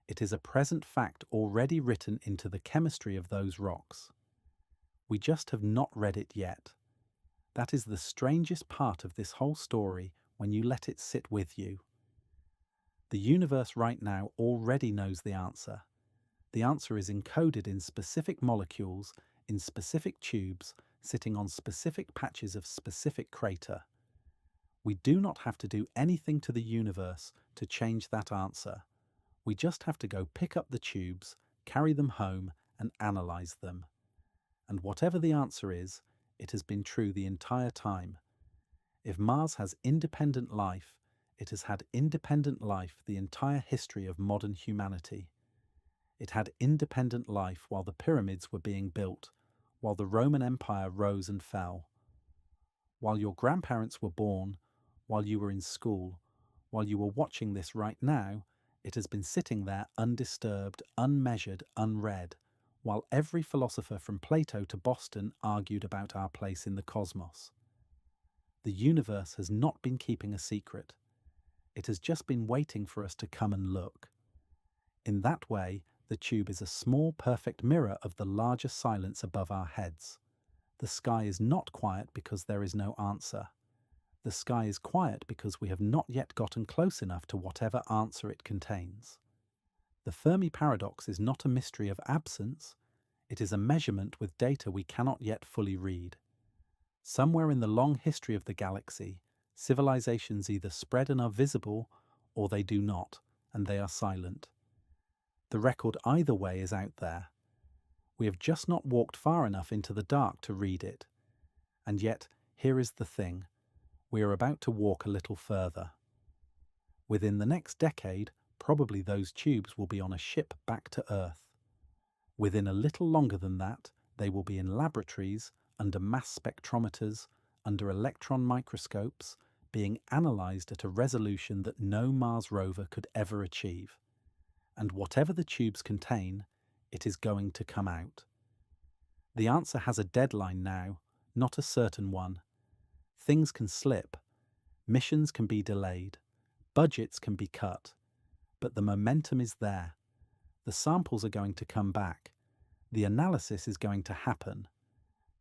It is a present fact already written into the chemistry of those rocks. We just have not read it yet. That is the strangest part of this whole story when you let it sit with you. The universe right now already knows the answer. The answer is encoded in specific molecules, in specific tubes, sitting on specific patches of specific crater. We do not have to do anything to the universe to change that answer. We just have to go pick up the tubes, carry them home, and analyze them. And whatever the answer is, it has been true the entire time. If Mars has independent life, it has had independent life the entire history of modern humanity. It had independent life while the pyramids were being built, while the Roman Empire rose and fell. While your grandparents were born, while you were in school, while you were watching this right now, it has been sitting there undisturbed, unmeasured, unread, while every philosopher from Plato to Boston argued about our place in the cosmos. The universe has not been keeping a secret. It has just been waiting for us to come and look. In that way, the tube is a small, perfect mirror of the larger silence above our heads. The sky is not quiet because there is no answer. The sky is quiet because we have not yet gotten close enough to whatever answer it contains. The Fermi paradox is not a mystery of absence. It is a measurement with data we cannot yet fully read. Somewhere in the long history of the galaxy, civilizations either spread and are visible, or they do not, and they are silent. The record either way is out there. We have just not walked far enough into the dark to read it. And yet, here is the thing. We are about to walk a little further. Within the next decade, probably those tubes will be on a ship back to Earth. Within a little longer than that, they will be in laboratories, under mass spectrometers, under electron microscopes, being analysed at a resolution that no Mars rover could ever achieve. And whatever the tubes contain, it is going to come out. The answer has a deadline now, not a certain one. Things can slip, missions can be delayed, budgets can be cut, but the momentum is there. The samples are going to come back. The analysis is going to happen.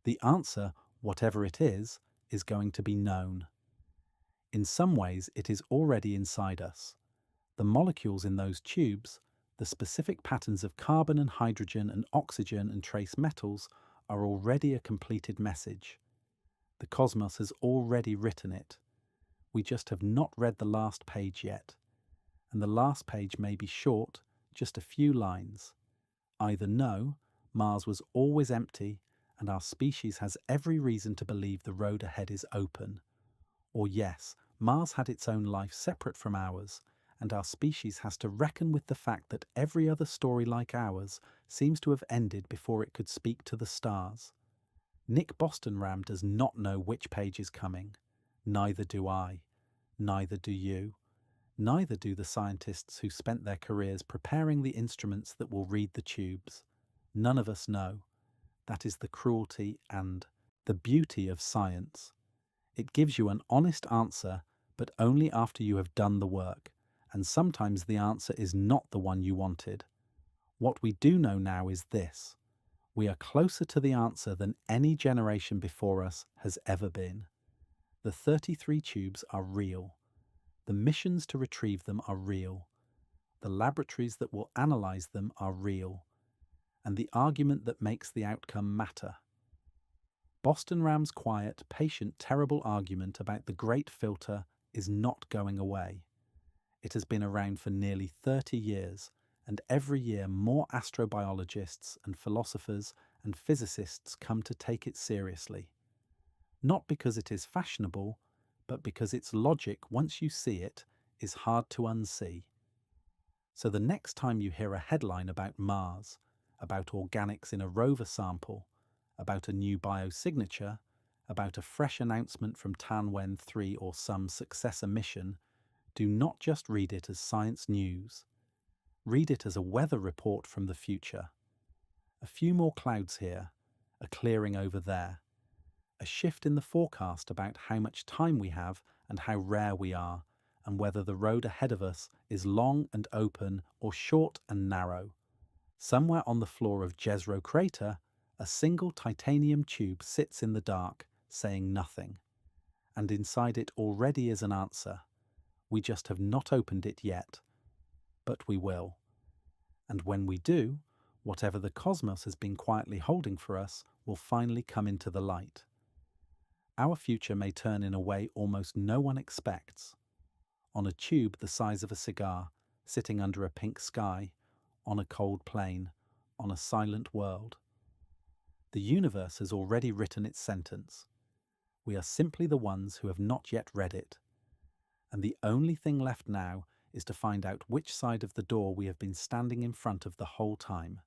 The answer, whatever it is going to be known. In some ways, it is already inside us. The molecules in those tubes, the specific patterns of carbon and hydrogen and oxygen and trace metals, are already a completed message. The cosmos has already written it. We just have not read the last page yet. And the last page may be short, just a few lines. Either no, Mars was always empty, and our species has every reason to believe the road ahead is open. Or yes, Mars had its own life separate from ours, and our species has to reckon with the fact that every other story like ours seems to have ended before it could speak to the stars. Nick Bostrom does not know which page is coming. Neither do I. Neither do you. Neither do the scientists who spent their careers preparing the instruments that will read the tubes. None of us know. That is the cruelty and the beauty of science. It gives you an honest answer, but only after you have done the work, and sometimes the answer is not the one you wanted. What we do know now is this: we are closer to the answer than any generation before us has ever been. The 33 tubes are real. The missions to retrieve them are real. The laboratories that will analyze them are real. And the argument that makes the outcome matter. Bostrom quiet, patient, terrible argument about the great filter is not going away. It has been around for nearly 30 years, and every year more astrobiologists and philosophers and physicists come to take it seriously. Not because it is fashionable, but because its logic, once you see it, is hard to unsee. So the next time you hear a headline about Mars, about organics in a rover sample, about a new biosignature, about a fresh announcement from Tanwen 3 or some successor mission, do not just read it as science news. Read it as a weather report from the future. A few more clouds here, a clearing over there, a shift in the forecast about how much time we have and how rare we are, and whether the road ahead of us is long and open or short and narrow. Somewhere on the floor of Jezero Crater, a single titanium tube sits in the dark, saying nothing. And inside it already is an answer. We just have not opened it yet. But we will. And when we do, whatever the cosmos has been quietly holding for us will finally come into the light. Our future may turn in a way almost no one expects. On a tube the size of a cigar, sitting under a pink sky, on a cold plain, on a silent world. The universe has already written its sentence. We are simply the ones who have not yet read it. And the only thing left now is to find out which side of the door we have been standing in front of the whole time.